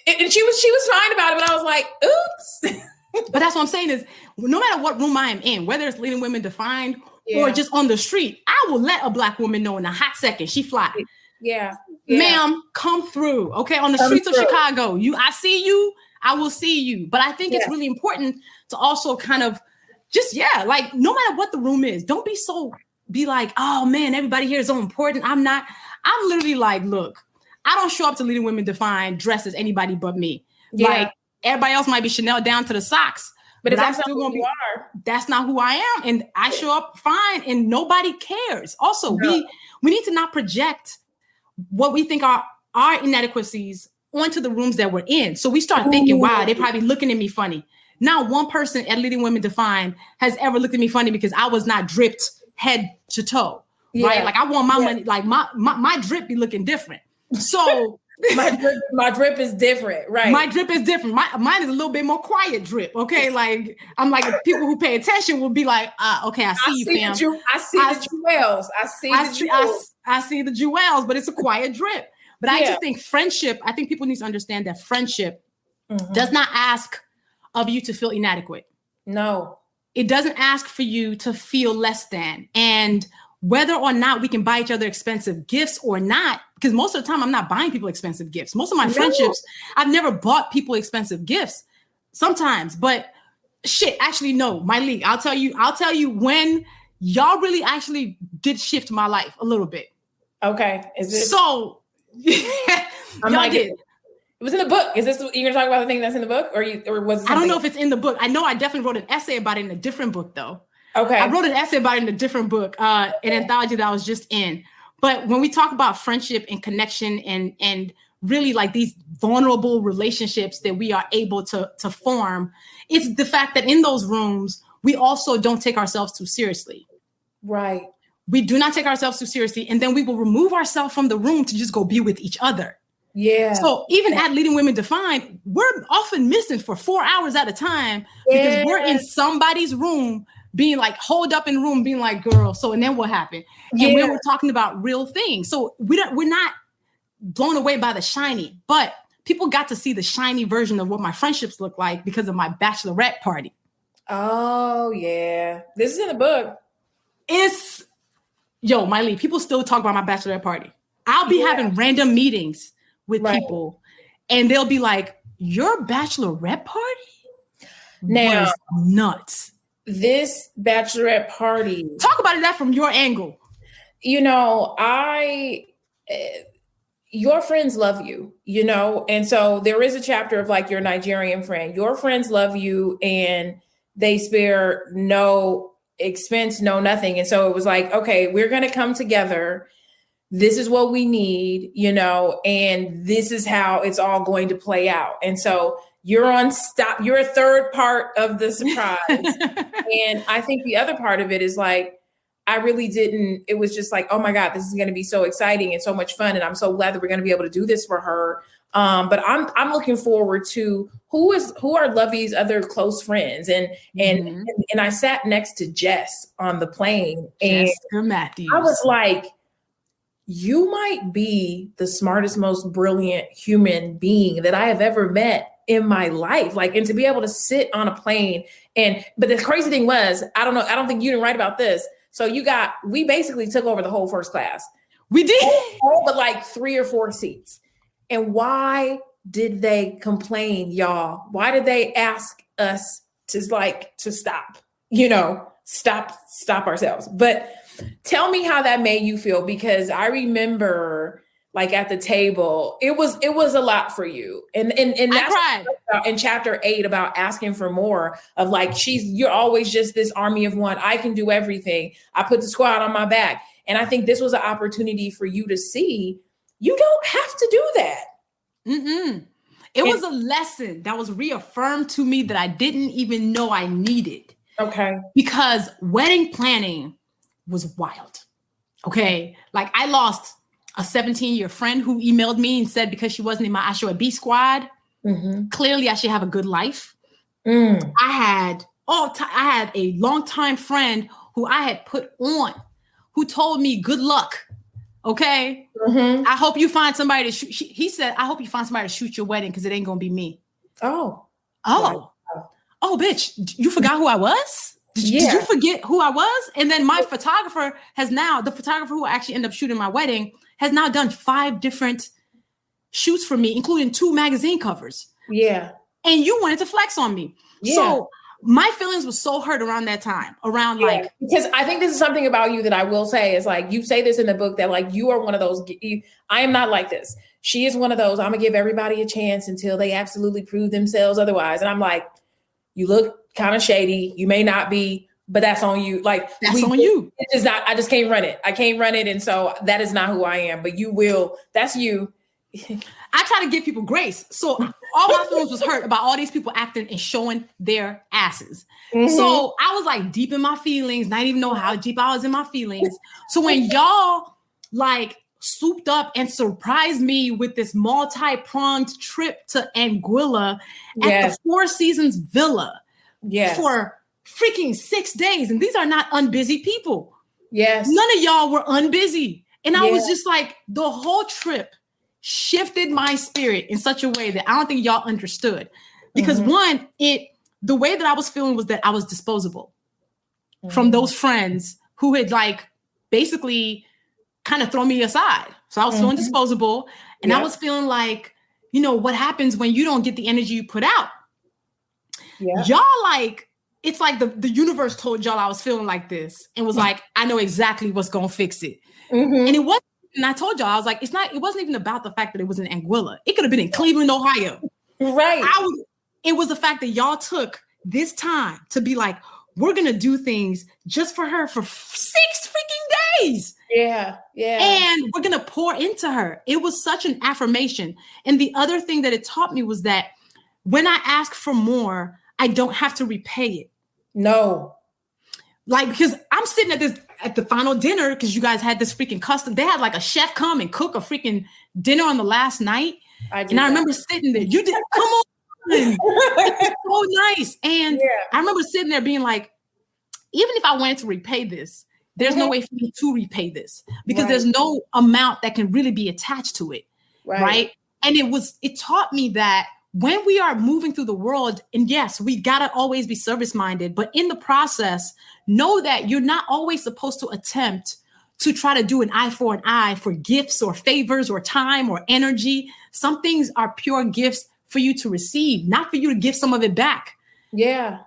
And she was fine about it, but I was like, oops. But that's what I'm saying is no matter what room I am in, whether it's Leading Women Defined or just on the street, I will let a Black woman know in a hot second. She fly. Yeah. Ma'am, come through. Okay. On the streets of Chicago. I see you. I will see you. But I think it's really important to also kind of just, like no matter what the room is, don't be like, oh man, everybody here is so important. I'm literally like, look, I don't show up to Leading Women Defined dressed as anybody but me. Yeah. Like everybody else might be Chanel down to the socks. But if that's not who you are, that's not who I am. And I show up fine and nobody cares. Also, we need to not project what we think are our inadequacies onto the rooms that we're in. So we start thinking, wow, they're probably looking at me funny. Not one person at Leading Women Defined has ever looked at me funny because I was not dripped head to toe, right? Like I want my money, like my drip be looking different. So my drip is different, right? My drip is different. Mine is a little bit more quiet drip. Okay, like I'm like people who pay attention will be like, okay, I see you, fam. I see the jewels. I see the jewels, but it's a quiet drip. But I just think friendship. I think people need to understand that friendship does not ask of you to feel inadequate. No, it doesn't ask for you to feel less than. And whether or not we can buy each other expensive gifts or not, because most of the time I'm not buying people expensive gifts. Most of my friendships, I've never bought people expensive gifts. Sometimes, but shit, actually, no, Myleik, I'll tell you when y'all really actually did shift my life a little bit. Okay. Is this so? Y'all did. It was in the book. Is this you're gonna talk about the thing that's in the book, or was it? I don't know if it's in the book. I know I definitely wrote an essay about it in a different book, though. Okay. I wrote an essay about it in a different book, an anthology that I was just in. But when we talk about friendship and connection and really like these vulnerable relationships that we are able to form, it's the fact that in those rooms, we also don't take ourselves too seriously. Right. We do not take ourselves too seriously. And then we will remove ourselves from the room to just go be with each other. Yeah. So even at Leading Women Defined, we're often missing for 4 hours at a time because we're in somebody's room being like holed up in the room, being like, girl. So, and then what happened? And we were talking about real things. So we're not blown away by the shiny, but people got to see the shiny version of what my friendships look like because of my bachelorette party. Oh yeah. This is in the book. Myleik, people still talk about my bachelorette party. I'll be having random meetings with people and they'll be like, your bachelorette party now was nuts. This bachelorette party. Talk about that from your angle. You know, your friends love you, you know? And so there is a chapter of like your Nigerian friend. Your friends love you and they spare no expense, no nothing. And so it was like, okay, we're going to come together. This is what we need, you know, and this is how it's all going to play out. And so you're on stop. You're a third part of the surprise. And I think the other part of it is like, it was just like, oh my God, this is going to be so exciting and so much fun. And I'm so glad that we're going to be able to do this for her. But I'm looking forward to who are LUVVIE'S other close friends. And I sat next to Jess on the plane and Matthews. I was like, you might be the smartest, most brilliant human being that I have ever met in my life. Like, and to be able to sit on a plane but the crazy thing was, I don't think you didn't write about this. So we basically took over the whole first class. We did. All but like 3 or 4 seats. And why did they complain, y'all? Why did they ask us to stop, stop ourselves? But tell me how that made you feel, because I remember like at the table, it was a lot for you. And that's I cried. In chapter 8 about asking for more of like, you're always just this army of one. I can do everything. I put the squad on my back. And I think this was an opportunity for you to see, you don't have to do that. It was a lesson that was reaffirmed to me that I didn't even know I needed. Okay. Because wedding planning was wild. Okay. Like I lost a 17-year friend who emailed me and said, because she wasn't in my Ajayi squad, clearly I should have a good life. I had a longtime friend who I had put on, who told me, good luck. Okay. I hope you find somebody to shoot. He said, I hope you find somebody to shoot your wedding because it ain't going to be me. Oh, bitch. You forgot who I was? Did you forget who I was? And then my photographer the photographer who actually ended up shooting my wedding has now done 5 different shoots for me, including 2 magazine covers. Yeah. and you wanted to flex on me. Yeah. So my feelings were so hurt around that time, around like, because I think this is something about you that I will say is like, you say this in the book that like, you are one of those, I am not like this. She is one of those, I'm gonna give everybody a chance until they absolutely prove themselves otherwise. And I'm like, you look kind of shady. You may not be, but that's on you. Like that's on you. It is not, I just can't run it. I can't run it. And so that is not who I am, but you will, that's you. I try to give people grace. So all my feelings was hurt about all these people acting and showing their asses. Mm-hmm. So I was like deep in my feelings, not even know how deep I was in my feelings. So when y'all like souped up and surprised me with this multi-pronged trip to Anguilla at the Four Seasons Villa for freaking 6 days. And these are not unbusy people. Yes. None of y'all were unbusy. And I was just like, the whole trip shifted my spirit in such a way that I don't think y'all understood. Because one, the way that I was feeling was that I was disposable from those friends who had like basically kind of thrown me aside. So I was feeling disposable, and I was feeling like, you know, what happens when you don't get the energy you put out? Y'all like, it's like the universe told y'all I was feeling like this and was like, I know exactly what's going to fix it. And it wasn't. And I told y'all, I was like, it wasn't even about the fact that it was in Anguilla. It could have been in Cleveland, Ohio. Right. It was the fact that y'all took this time to be like, we're going to do things just for her for 6 freaking days. Yeah. Yeah. And we're going to pour into her. It was such an affirmation. And the other thing that it taught me was that when I ask for more, I don't have to repay it. No. Like, because I'm sitting at the final dinner, because you guys had this freaking custom. They had like a chef come and cook a freaking dinner on the last night. I remember sitting there. You did, come on. It's so nice. And I remember sitting there being like, even if I wanted to repay this, there's no way for me to repay this because there's no amount that can really be attached to it. Right. And it taught me that when we are moving through the world, and yes, we got to always be service-minded, but in the process, know that you're not always supposed to attempt to try to do an eye for an eye for gifts or favors or time or energy. Some things are pure gifts for you to receive, not for you to give some of it back. Yeah.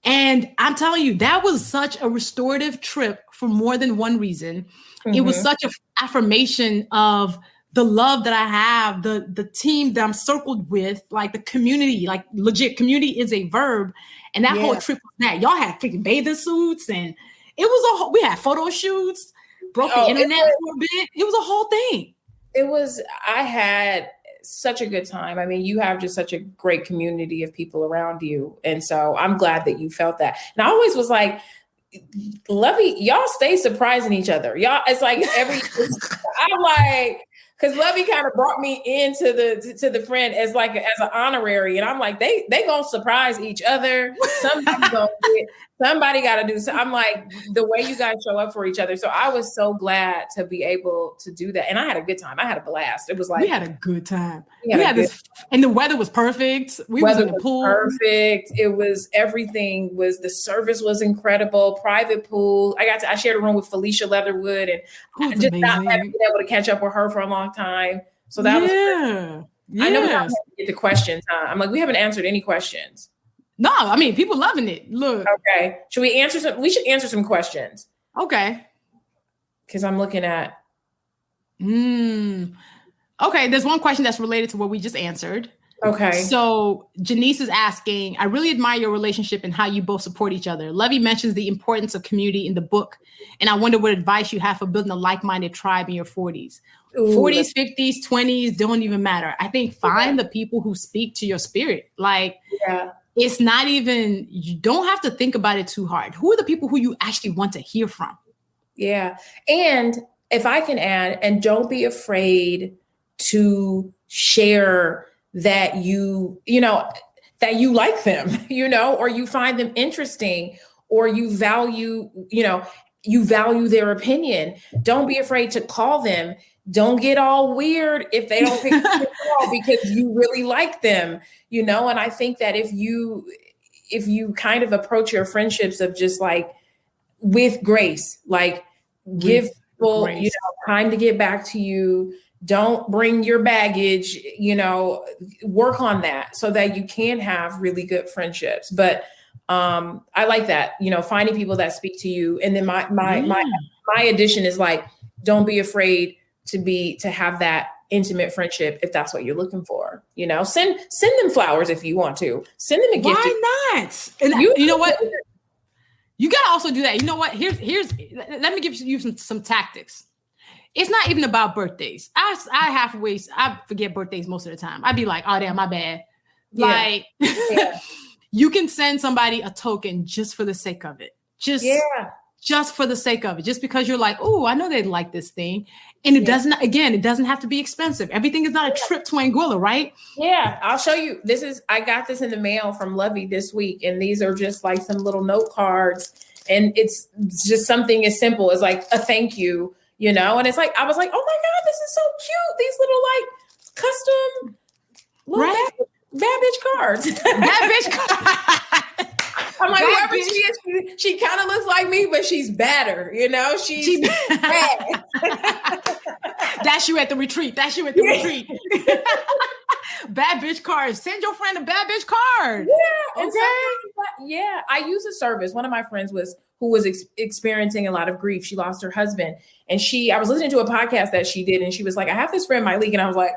And I'm telling you, that was such a restorative trip for more than one reason. It was such an affirmation of the love that I have, the team that I'm circled with, like the community, like legit community is a verb. And that whole trip was that. Y'all had freaking bathing suits and it was we had photo shoots, broke the internet for a bit. It was a whole thing. I had such a good time. I mean, you have just such a great community of people around you. And so I'm glad that you felt that. And I always was like, Lovey, y'all stay surprising each other. Y'all, it's like I'm like, because Lovey kind of brought me into the friend as an honorary, and I'm like, they gonna surprise each other. Somebody got to do. So I'm like, the way you guys show up for each other. So I was so glad to be able to do that, and I had a good time. I had a blast. It was like we had a good time. We had this, and the weather was perfect. We was in the pool. Perfect. It was everything. The service was incredible. Private pool. I shared a room with Felicia Leatherwood, and I just amazing. Not having been able to catch up with her for a long time. So that was great. I know we have to get to questions. I'm like, we haven't answered any questions. No, I mean, people loving it. Look. Okay. Should we answer some? We should answer some questions. Okay. Because I'm looking at. Okay. There's one question that's related to what we just answered. Okay. So Janice is asking, I really admire your relationship and how you both support each other. Lovey mentions the importance of community in the book. And I wonder what advice you have for building a like-minded tribe in your 40s. 40s, 50s, 20s, don't even matter. I think find the people who speak to your spirit. Like, it's not even, you don't have to think about it too hard. Who are the people who you actually want to hear from? Yeah. And if I can add, and don't be afraid to share that that you like them, or you find them interesting, or you value their opinion. Don't be afraid to call them. Don't get all weird if they don't pick up the call because you really like them, and I think that if you kind of approach your friendships of just like with grace, like give people, time to get back to you, Don't bring your baggage, work on that so that you can have really good friendships. But I like that, finding people that speak to you. And then my addition is like, don't be afraid to have that intimate friendship if that's what you're looking for. Send them flowers if you want to. Send them a gift. Why not? And you know what? You gotta also do that. You know what? Here's let me give you some tactics. It's not even about birthdays. I forget birthdays most of the time. I'd be like, oh damn, my bad. Yeah. Like you can send somebody a token just for the sake of it. Just for the sake of it. Just because you're like, oh, I know they'd like this thing. And it doesn't have to be expensive. Everything is not a trip to Anguilla, right? Yeah. I'll show you. I got this in the mail from Lovey this week. And these are just like some little note cards. And it's just something as simple as like a thank you, and it's like, I was like, oh my God, this is so cute. These little like custom bad bitch cards. Bad bitch cards. I'm like, whoever she is, she kind of looks like me, but she's badder, she's bad. That's you at the retreat. Retreat. Bad bitch cards. Send your friend a bad bitch card. Yeah. Okay. I use a service. One of my friends who was experiencing a lot of grief. She lost her husband. And I was listening to a podcast that she did. And she was like, I have this friend, Myleik. And I was like,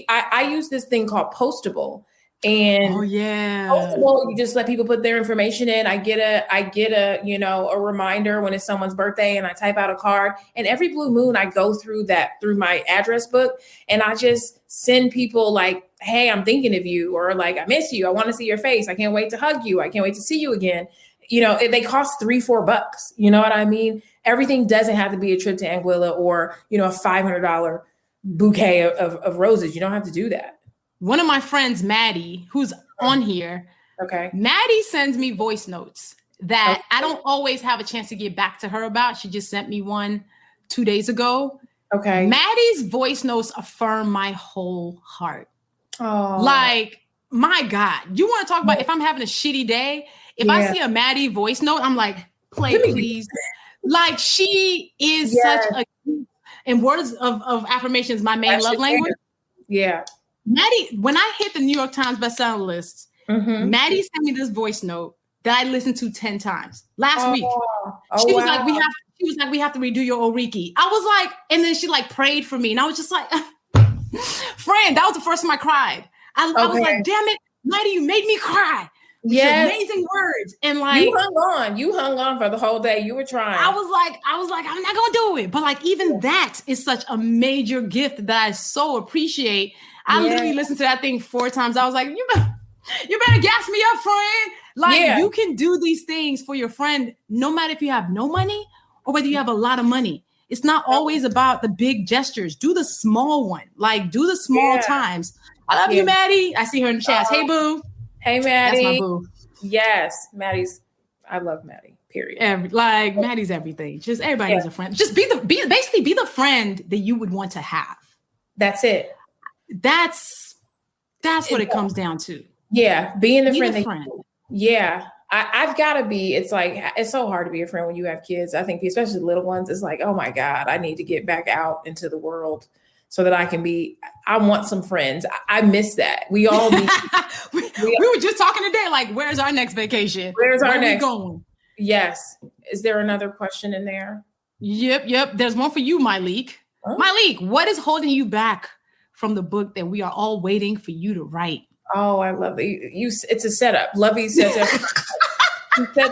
I use this thing called Postable. And Postable, you just let people put their information in. I get a a reminder when it's someone's birthday, and I type out a card. And every blue moon, I go through my address book, and I just send people like, hey, I'm thinking of you, or like, I miss you. I want to see your face. I can't wait to hug you. I can't wait to see you again. They cost $3-4. You know what I mean? Everything doesn't have to be a trip to Anguilla or, a $500 bouquet of roses. You don't have to do that. One of my friends, Maddie, who's on here. Okay. Maddie sends me voice notes that I don't always have a chance to get back to her about. She just sent me one 2 days ago. Okay. Maddie's voice notes affirm my whole heart. Oh. Like, my God, you want to talk about if I'm having a shitty day? If I see a Maddie voice note, I'm like, play, please. Like, she is such a, in words of affirmations, my main love language. Yeah. Maddie, when I hit the New York Times bestseller list, Maddie sent me this voice note that I listened to 10 times last week. She was like, we have to redo your Oriki. I was like, and then she like prayed for me. And I was just like, friend, that was the first time I cried. I was like, damn it, Maddie, you made me cry. Yes. Amazing words. And like, you hung on for the whole day. You were trying. I was like, I'm not going to do it. But like, even that is such a major gift that I so appreciate. I literally listened to that thing 4 times. I was like, you better gas me up, friend. Like, you can do these things for your friend, no matter if you have no money or whether you have a lot of money. It's not always about the big gestures. Do the small one. Like, do the small times. I love you, Maddie. I see her in the chat. Hey, boo. Hey, Maddie. That's my boo. Yes. I love Maddie. Period. Maddie's everything. Just everybody needs a friend. Just basically be the friend that you would want to have. That's it. That's what it comes down to. Yeah. Being the friend. Yeah. I've got to be, it's like, it's so hard to be a friend when you have kids. I think especially little ones, it's like, oh my God, I need to get back out into the world so that I want some friends. I miss that. We all need. we were just talking today, like, where's our next vacation? Where are we going? Yes. Is there another question in there? Yep. There's one for you, Myleik. Huh? Myleik, what is holding you back from the book that we are all waiting for you to write? Oh, I love it. It's a setup. Lovey sets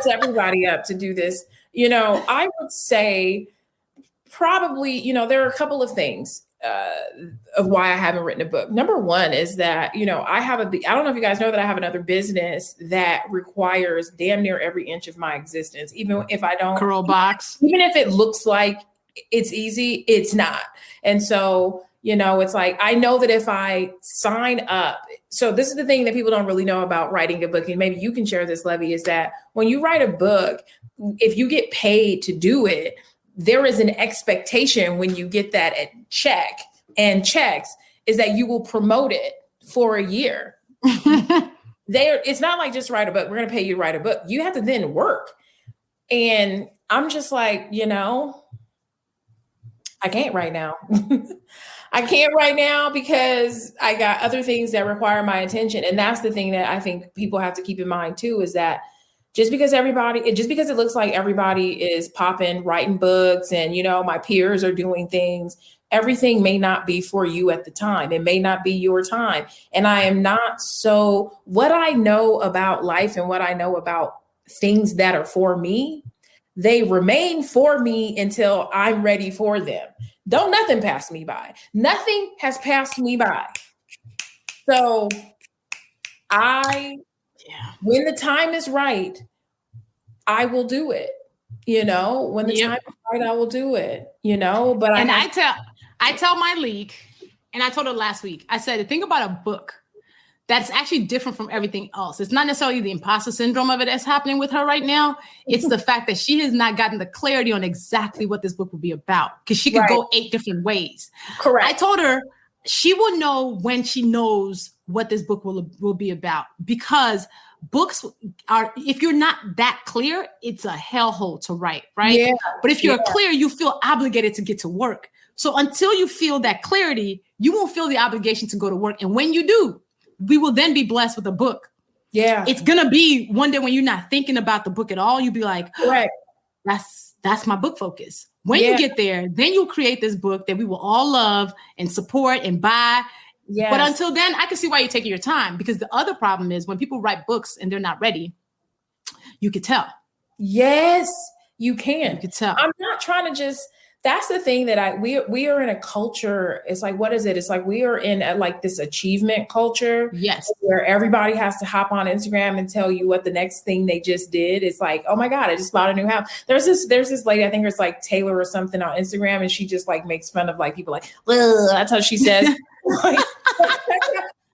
everybody up to do this. I would say probably, there are a couple of things of why I haven't written a book. Number one is that, I don't know if you guys know that I have another business that requires damn near every inch of my existence. Even if I don't CURLBOX, even if it looks like it's easy, it's not. And so, it's like, I know that if I sign up, so this is the thing that people don't really know about writing a book. And maybe you can share this, Levy, is that when you write a book, if you get paid to do it, there is an expectation when you get that check and checks is that you will promote it for a year. It's not like just write a book. We're going to pay you to write a book. You have to then work. And I'm just like, I can't right now. I can't right now because I got other things that require my attention. And that's the thing that I think people have to keep in mind too, is that just because it looks like everybody is popping, writing books and, my peers are doing things, everything may not be for you at the time. It may not be your time. And I am not what I know about life and what I know about things that are for me, they remain for me until I'm ready for them. Don't nothing pass me by. Nothing has passed me by. So when the time is right, I will do it. When the time is right, I will do it. But I tell Myleik, and I told her last week, I said, think about a book that's actually different from everything else. It's not necessarily the imposter syndrome of it that's happening with her right now. It's the fact that she has not gotten the clarity on exactly what this book will be about, because she could go 8 different ways. Correct. I told her she will know when she knows what this book will be about, because books are, if you're not that clear, it's a hellhole to write, right? Yeah. But if you're clear, you feel obligated to get to work. So until you feel that clarity, you won't feel the obligation to go to work. And when you do, we will then be blessed with a book. Yeah. It's going to be one day when you're not thinking about the book at all. You'll be like, right. That's my book focus. When you get there, then you'll create this book that we will all love and support and buy. Yes. But until then, I can see why you're taking your time, because the other problem is when people write books and they're not ready, you could tell. Yes, you can. You could tell. I'm not trying to just, that's the thing that we are in a culture. It's like, what is it? It's like, we are in this achievement culture. Yes. Where everybody has to hop on Instagram and tell you what the next thing they just did. It's like, oh my God, I just bought a new house. There's this lady, I think it's like Taylor or something on Instagram. And she just like makes fun of like people like, that's how she says.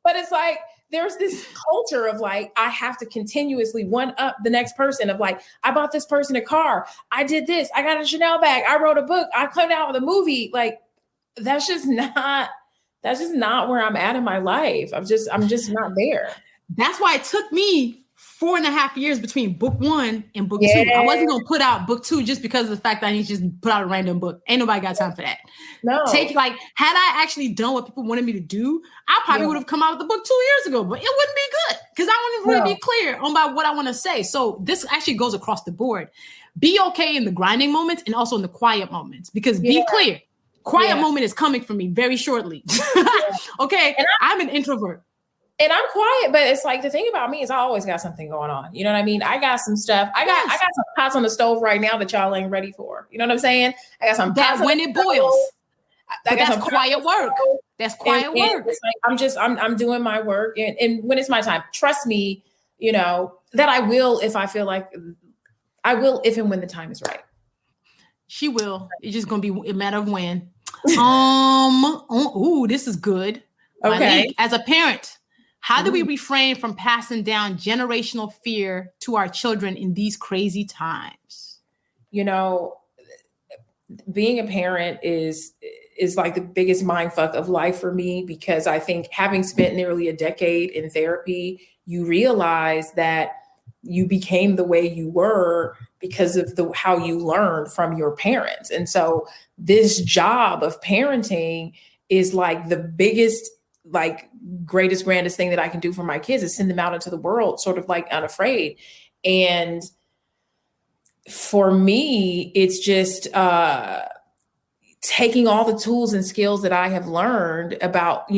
But it's like, there's this culture of like, I have to continuously one up the next person of like, I bought this person a car. I did this. I got a Chanel bag. I wrote a book. I came out with a movie. Like, that's just not where I'm at in my life. I'm just not there. That's why it took me 4.5 years between book 1 and book 2. I wasn't going to put out book 2 just because of the fact that I need to just put out a random book. Ain't nobody got time for that. No. Had I actually done what people wanted me to do, I probably would have come out with the book 2 years ago, but it wouldn't be good because I wouldn't really be clear on what I want to say. So this actually goes across the board. Be okay in the grinding moments and also in the quiet moments, because be clear. Quiet moment is coming for me very shortly. Okay. And I'm an introvert. And I'm quiet, but it's like, the thing about me is I always got something going on. You know what I mean? I got some stuff. I got some pots on the stove right now that y'all ain't ready for. You know what I'm saying? I got some pots when it boils. That's quiet work. That's quiet work. It's like, I'm doing my work, and when it's my time, trust me, that I will if I feel like I will, if and when the time is right. She will. It's just gonna be a matter of when. This is good. Okay. Myleik, as a parent, how do we refrain from passing down generational fear to our children in these crazy times? Being a parent is like the biggest mindfuck of life for me, because I think, having spent nearly a decade in therapy, you realize that you became the way you were because of how you learned from your parents. And so this job of parenting is like the biggest, like greatest, grandest thing that I can do for my kids, is send them out into the world sort of like unafraid. And for me, it's just taking all the tools and skills that I have learned about,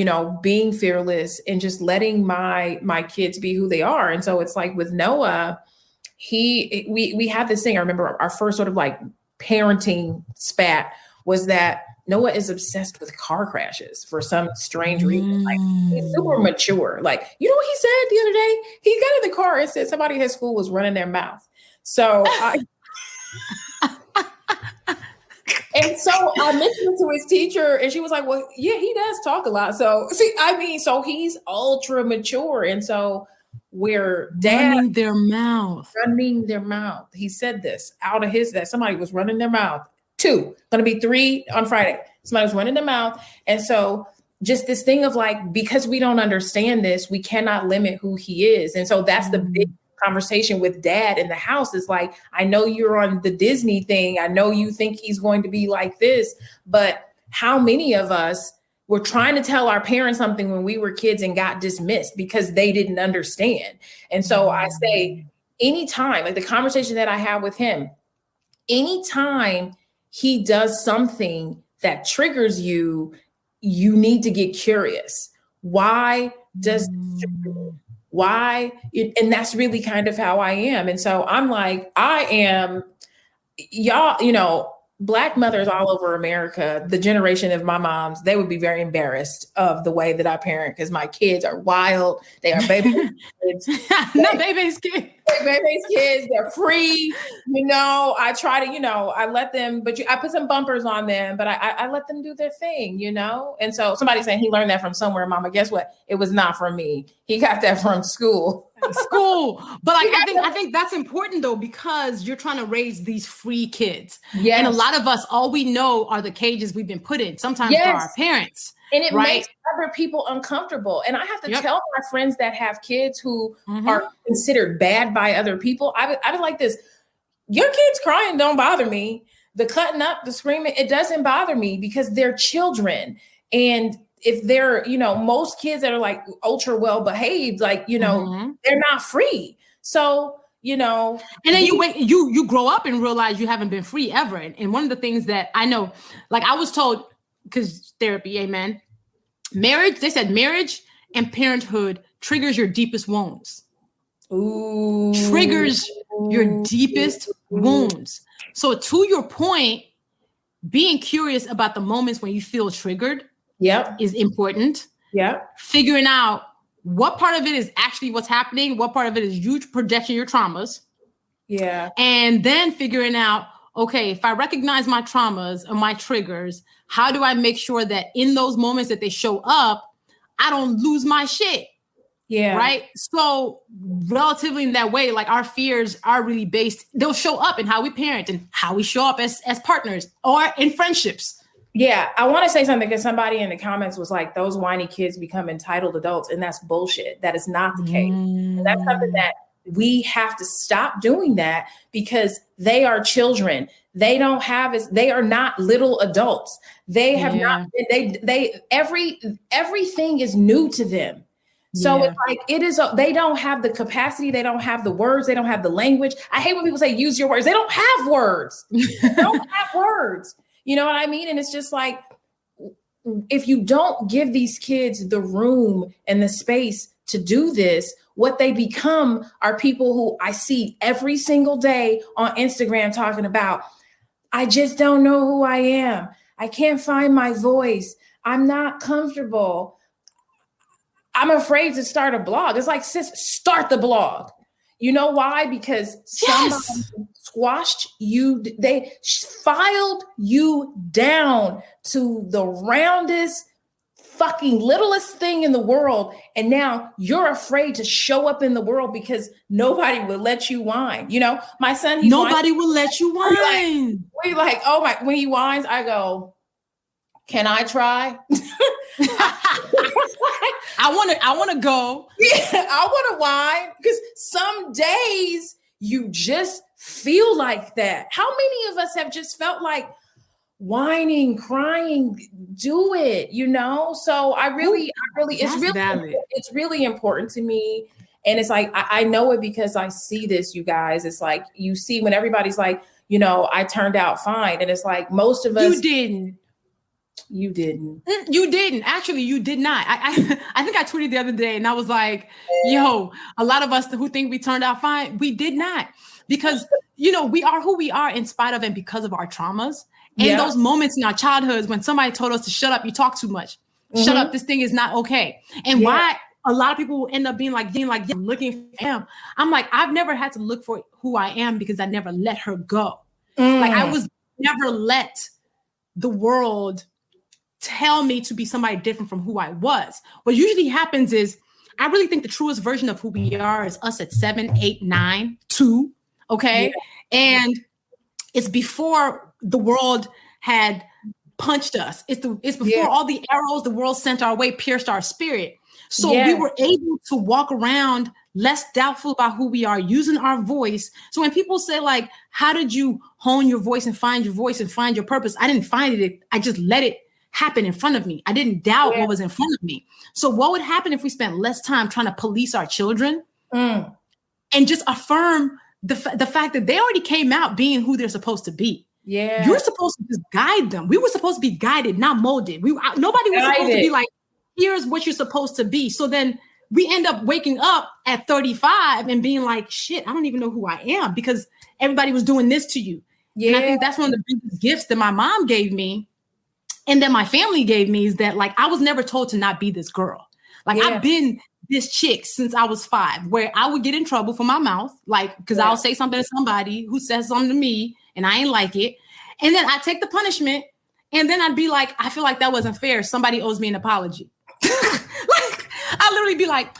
being fearless and just letting my kids be who they are. And so it's like with Noah, we had this thing. I remember our first sort of like parenting spat was that Noah is obsessed with car crashes for some strange reason. Like, he's super mature. Like, you know what he said the other day? He got in the car and said somebody at his school was running their mouth. So and so I mentioned it to his teacher, and she was like, well, yeah, he does talk a lot. So so he's ultra mature. And so we're running their mouth. He said this out of that somebody was running their mouth. 2, going to be 3 on Friday. Somebody was running their mouth. And so just this thing of like, because we don't understand this, we cannot limit who he is. And so that's the big conversation with dad in the house. It's like, I know you're on the Disney thing. I know you think he's going to be like this, but how many of us were trying to tell our parents something when we were kids and got dismissed because they didn't understand? And so I say, anytime, like the conversation that I have with him, anytime he does something that triggers you, you need to get curious. Why does why? And that's really kind of how I am. And so I'm like, I am, y'all, you know, Black mothers all over America, the generation of my moms, they would be very embarrassed of the way that I parent because my kids are wild. They are baby kids. Not baby's kids. Baby's kids, they're free. You know, I try to, you know, I let them, but I put some bumpers on them, but I let them do their thing, you know? And so somebody's saying he learned that from somewhere, Mama. Guess what? It was not from me. He got that from school. But like I think that's important though, because you're trying to raise these free kids. Yes. And a lot of us, all we know are the cages we've been put in, sometimes by our parents. And it makes other people uncomfortable. And I have to tell my friends that have kids who are considered bad by other people. I was like this, your kids crying don't bother me. The cutting up, the screaming, it doesn't bother me because they're children. And if they're, you know, most kids that are like ultra well behaved, like, you know, they're not free. So, you know. And then you grow up and realize you haven't been free ever. And one of the things that I know, like I was told, because therapy, amen. Marriage, they said marriage and parenthood triggers your deepest wounds. Ooh. Triggers your deepest wounds. So to your point, being curious about the moments when you feel triggered is important. Figuring out what part of it is actually what's happening, what part of it is you projecting your traumas. And then figuring out, okay, if I recognize my traumas or my triggers, how do I make sure that in those moments that they show up, I don't lose my shit? Right. So relatively in that way, like our fears are really based, they'll show up in how we parent and how we show up as partners or in friendships. I want to say something because somebody in the comments was like, those whiny kids become entitled adults. And that's bullshit. That is not the case. And that's something that we have to stop doing, that because they are children. They don't have they are not little adults. They have not, everything is new to them. So it's like, they don't have the capacity. They don't have the words. They don't have the language. I hate when people say, use your words. They don't have words. They don't have words. You know what I mean? And it's just like, if you don't give these kids the room and the space to do this, what they become are people who I see every single day on Instagram talking about, I just don't know who I am. I can't find my voice. I'm not comfortable. I'm afraid to start a blog. It's like, sis, start the blog. You know why? Because somebody squashed you. They filed you down to the roundest, fucking littlest thing in the world. And now you're afraid to show up in the world because nobody will let you whine. You know, my son, nobody will let you whine. We like, oh my, when he whines, I go, can I try? I want to go. Yeah, I want to whine because some days you just feel like that. How many of us have just felt like whining, crying? Do it, you know? So I really, it's really important to me. And it's like, I know it because I see this, you guys. It's like, you see when everybody's like, you know, I turned out fine. And it's like, most of us. You didn't. You didn't. Actually, you did not. I think I tweeted the other day and I was like, yo, a lot of us who think we turned out fine, we did not. Because, you know, we are who we are in spite of and because of our traumas. And those moments in our childhoods when somebody told us to shut up, you talk too much. Shut up, this thing is not okay. And why a lot of people will end up being like looking for him. I'm like, I've never had to look for who I am because I never let her go. Like I was never let the world tell me to be somebody different from who I was. What usually happens is I really think the truest version of who we are is us at 7, 8, 9, 2. Okay. And it's before the world had punched us. It's before all the arrows the world sent our way pierced our spirit. So we were able to walk around less doubtful about who we are, using our voice. So when people say like, how did you hone your voice and find your purpose? I didn't find it. I just let it happen in front of me. I didn't doubt what was in front of me. So what would happen if we spent less time trying to police our children and just affirm the fact that they already came out being who they're supposed to be? Yeah. You're supposed to just guide them. We were supposed to be guided, not molded. Nobody was supposed to be like, here's what you're supposed to be. So then we end up waking up at 35 and being like, shit, I don't even know who I am because everybody was doing this to you. Yeah. And I think that's one of the biggest gifts that my mom gave me and that my family gave me is that like, I was never told to not be this girl. Like I've been this chick since I was 5 where I would get in trouble for my mouth. Like, cause I'll say something to somebody who says something to me and I ain't like it. And then I take the punishment and then I'd be like, I feel like that wasn't fair. Somebody owes me an apology. Like, I literally be like,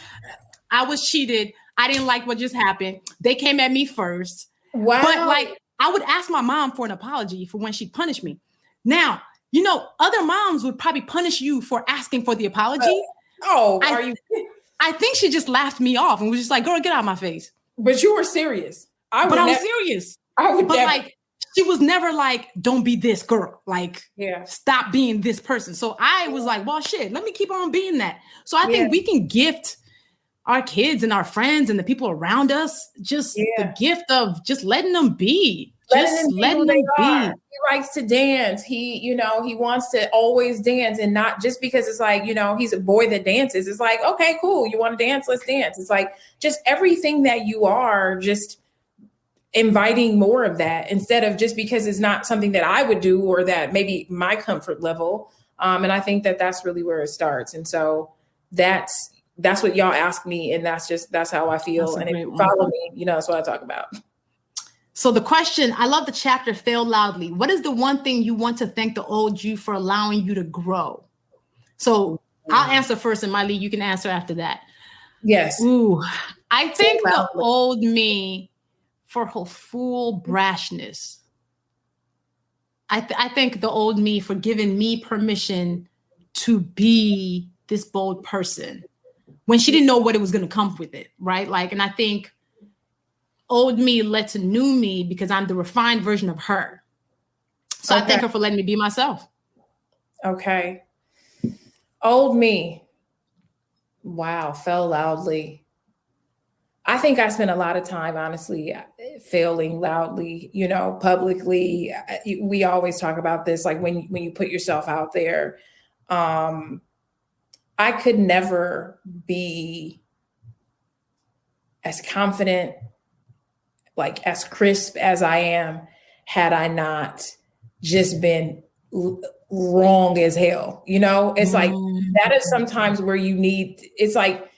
I was cheated. I didn't like what just happened. They came at me first. Wow. But like, I would ask my mom for an apology for when she punished me. Now, you know, other moms would probably punish you for asking for the apology. I think she just laughed me off and was just like, girl, get out of my face. But you were serious. I was serious. Like, she was never like, don't be this girl. Like, stop being this person. So I was like, well, shit, let me keep on being that. So I think we can gift our kids and our friends and the people around us just the gift of just letting them be. Letting them be. He likes to dance. He wants to always dance and not just because it's like, he's a boy that dances. It's like, okay, cool. You want to dance? Let's dance. It's like just everything that you are, just inviting more of that instead of just because it's not something that I would do or that maybe my comfort level. And I think that that's really where it starts. And so that's what y'all ask me. And that's how I feel. And if you follow me, that's what I talk about. So the question, I love the chapter, Fail Loudly. What is the one thing you want to thank the old you for allowing you to grow? So I'll answer first and Myleik, you can answer after that. Yes. Ooh, I think the old me for her full brashness. I thank the old me for giving me permission to be this bold person when she didn't know what it was going to come with it, right? Like, and I think old me led to new me because I'm the refined version of her. So I thank her for letting me be myself. Okay. Old me. Wow. Fell loudly. I think I spent a lot of time, honestly, failing loudly, publicly. We always talk about this, like when you put yourself out there. I could never be as confident, like as crisp as I am, had I not just been wrong as hell. It's like that is sometimes where you need, it's like,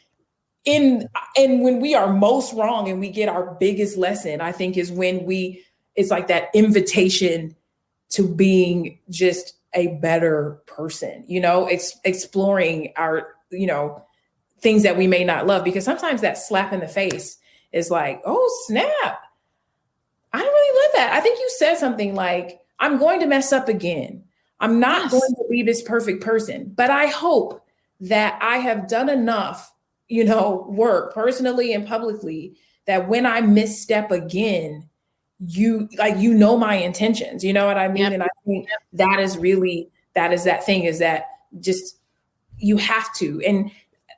and when we are most wrong and we get our biggest lesson, I think is when it's like that invitation to being just a better person, exploring our, things that we may not love, because sometimes that slap in the face is like, oh, snap. I don't really love that. I think you said something like, I'm going to mess up again. I'm not going to be this perfect person, but I hope that I have done enough work personally and publicly that when I misstep again, my intentions, you know what I mean? Yep. And I think that is that thing is that just, you have to. And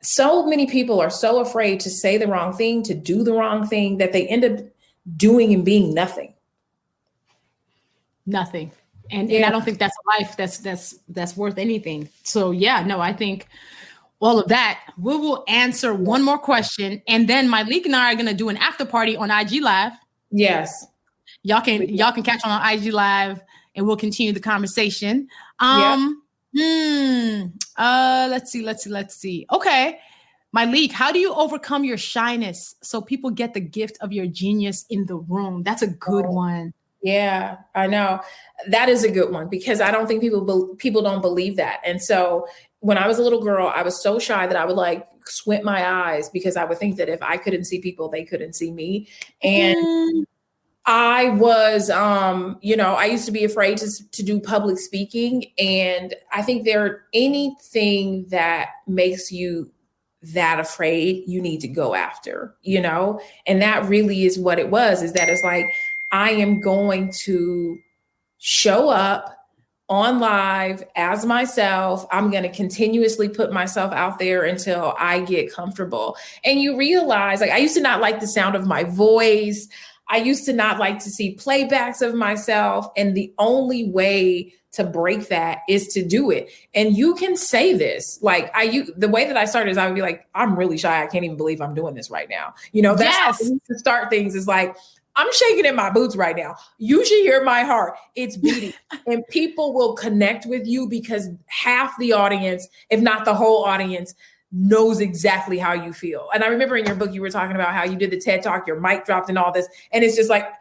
so many people are so afraid to say the wrong thing, to do the wrong thing, that they end up doing and being nothing. Nothing. And I don't think that's a life that's worth anything. So I think all of that. We will answer one more question, and then Myleik and I are gonna do an after party on IG Live. Yes, y'all can catch on IG Live, and we'll continue the conversation. Let's see. Okay, Myleik, how do you overcome your shyness so people get the gift of your genius in the room? That's a good one. Yeah, I know. That is a good one, because I don't think people don't believe that. And so when I was a little girl, I was so shy that I would like squint my eyes, because I would think that if I couldn't see people, they couldn't see me. And I was, I used to be afraid to do public speaking. And I think anything that makes you that afraid, you need to go after, you know? And that really is what it was, is that it's like, I am going to show up on live as myself. I'm going to continuously put myself out there until I get comfortable. And you realize, like, I used to not like the sound of my voice. I used to not like to see playbacks of myself. And the only way to break that is to do it. And you can say this, like, the way that I started is I would be like, I'm really shy. I can't even believe I'm doing this right now. You know, that's how I used to start things, is like, I'm shaking in my boots right now. You should hear my heart. It's beating. And people will connect with you because half the audience, if not the whole audience, knows exactly how you feel. And I remember in your book, you were talking about how you did the TED Talk, your mic dropped and all this. And it's just like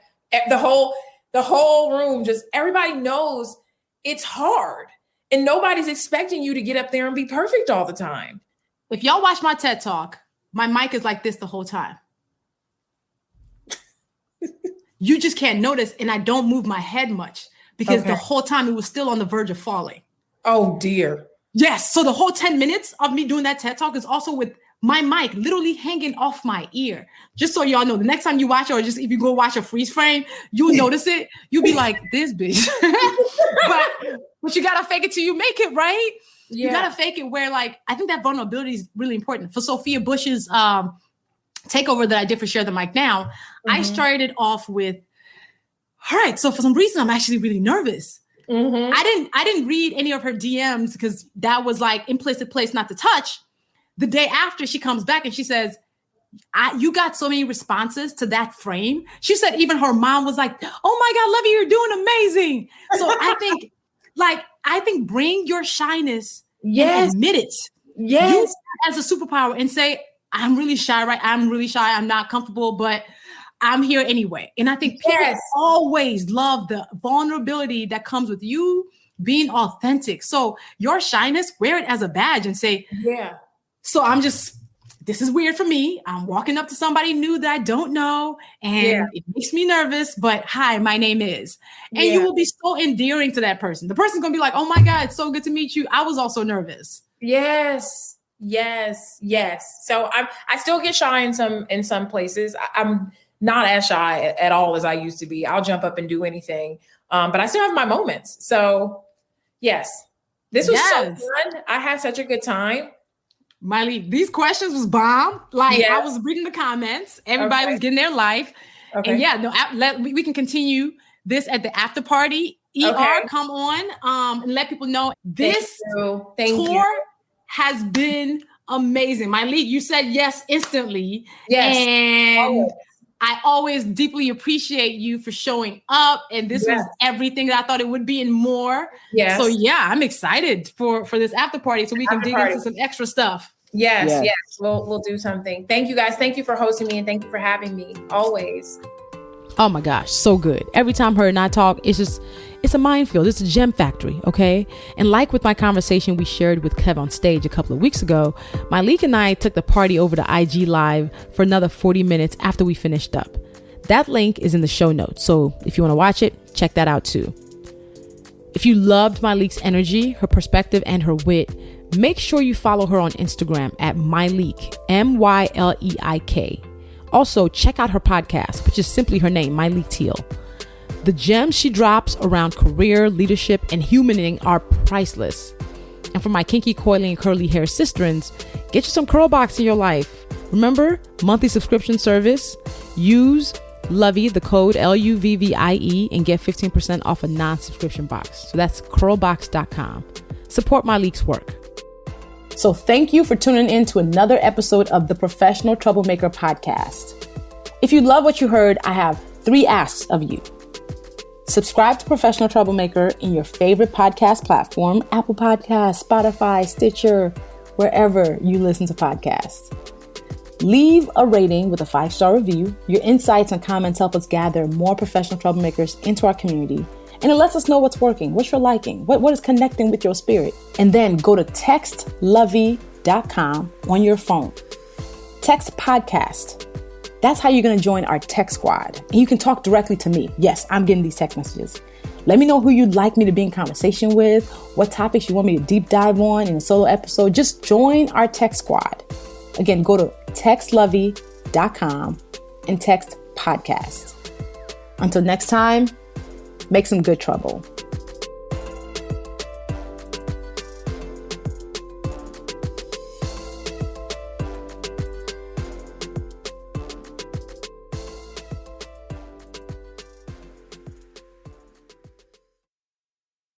the whole room, just everybody knows it's hard. And nobody's expecting you to get up there and be perfect all the time. If y'all watch my TED Talk, my mic is like this the whole time. You just can't notice, and I don't move my head much because the whole time it was still on the verge of falling. Oh, dear. Yes. So the whole 10 minutes of me doing that TED Talk is also with my mic literally hanging off my ear. Just so y'all know, the next time you watch it, or just if you go watch a freeze frame, you'll notice it. You'll be like, this bitch. but you got to fake it till you make it, right? Yeah. You got to fake it where, like, I think that vulnerability is really important. For Sophia Bush's takeover that I did for Share the Mic Now, I started off with, all right, so for some reason, I'm actually really nervous. I didn't read any of her DMs because that was like implicit place not to touch. The day after, she comes back and she says, you got so many responses to that frame. She said even her mom was like, oh my God, Lovey, you're doing amazing. So I think bring your shyness and admit it. Yes. Use that as a superpower and say, I'm really shy, right? I'm really shy. I'm not comfortable, but I'm here anyway. And I think people always love the vulnerability that comes with you being authentic. So your shyness, wear it as a badge and say, so this is weird for me. I'm walking up to somebody new that I don't know, and it makes me nervous, but hi, my name is. And you will be so endearing to that person. The person's going to be like, oh my God, it's so good to meet you. I was also nervous. Yes. So I still get shy in some places. I'm not as shy at all as I used to be. I'll jump up and do anything. But I still have my moments. So yes, this was so fun. I had such a good time. Myleik, these questions was bomb. Like I was reading the comments. Everybody was getting their life. And we can continue this at the after party. Come on and let people know this tour has been amazing. Myleik, you said yes instantly. Yes. And I always deeply appreciate you for showing up. And this was everything that I thought it would be and more. Yes. So I'm excited for this after party so we can dig into some extra stuff. Yes. We'll do something. Thank you guys. Thank you for hosting me and thank you for having me always. Oh my gosh, so good. Every time her and I talk, it's a minefield. It's a gem factory, okay? And like with my conversation we shared with Kev on stage a couple of weeks ago, Myleik and I took the party over to IG Live for another 40 minutes after we finished up. That link is in the show notes, so if you want to watch it, check that out too. If you loved Myleik's energy, her perspective, and her wit, make sure you follow her on Instagram at Myleik, Myleik. Also, check out her podcast, which is simply her name, Myleik Teele. The gems she drops around career, leadership, and humaning are priceless. And for my kinky, coily, and curly hair sisterins, get you some CURLBOX in your life. Remember, monthly subscription service. Use LUVVIE, the code LUVVIE, and get 15% off a non-subscription box. So that's CURLBOX.com. Support Myleik's work. So thank you for tuning in to another episode of the Professional Troublemaker podcast. If you love what you heard, I have 3 asks of you. Subscribe to Professional Troublemaker in your favorite podcast platform, Apple Podcasts, Spotify, Stitcher, wherever you listen to podcasts. Leave a rating with a 5-star review. Your insights and comments help us gather more professional troublemakers into our community. And it lets us know what's working, what you're liking, what is connecting with your spirit. And then go to textlovey.com on your phone. Text podcast. That's how you're going to join our text squad. And you can talk directly to me. Yes, I'm getting these text messages. Let me know who you'd like me to be in conversation with, what topics you want me to deep dive on in a solo episode. Just join our text squad. Again, go to textlovey.com and text podcast. Until next time, make some good trouble.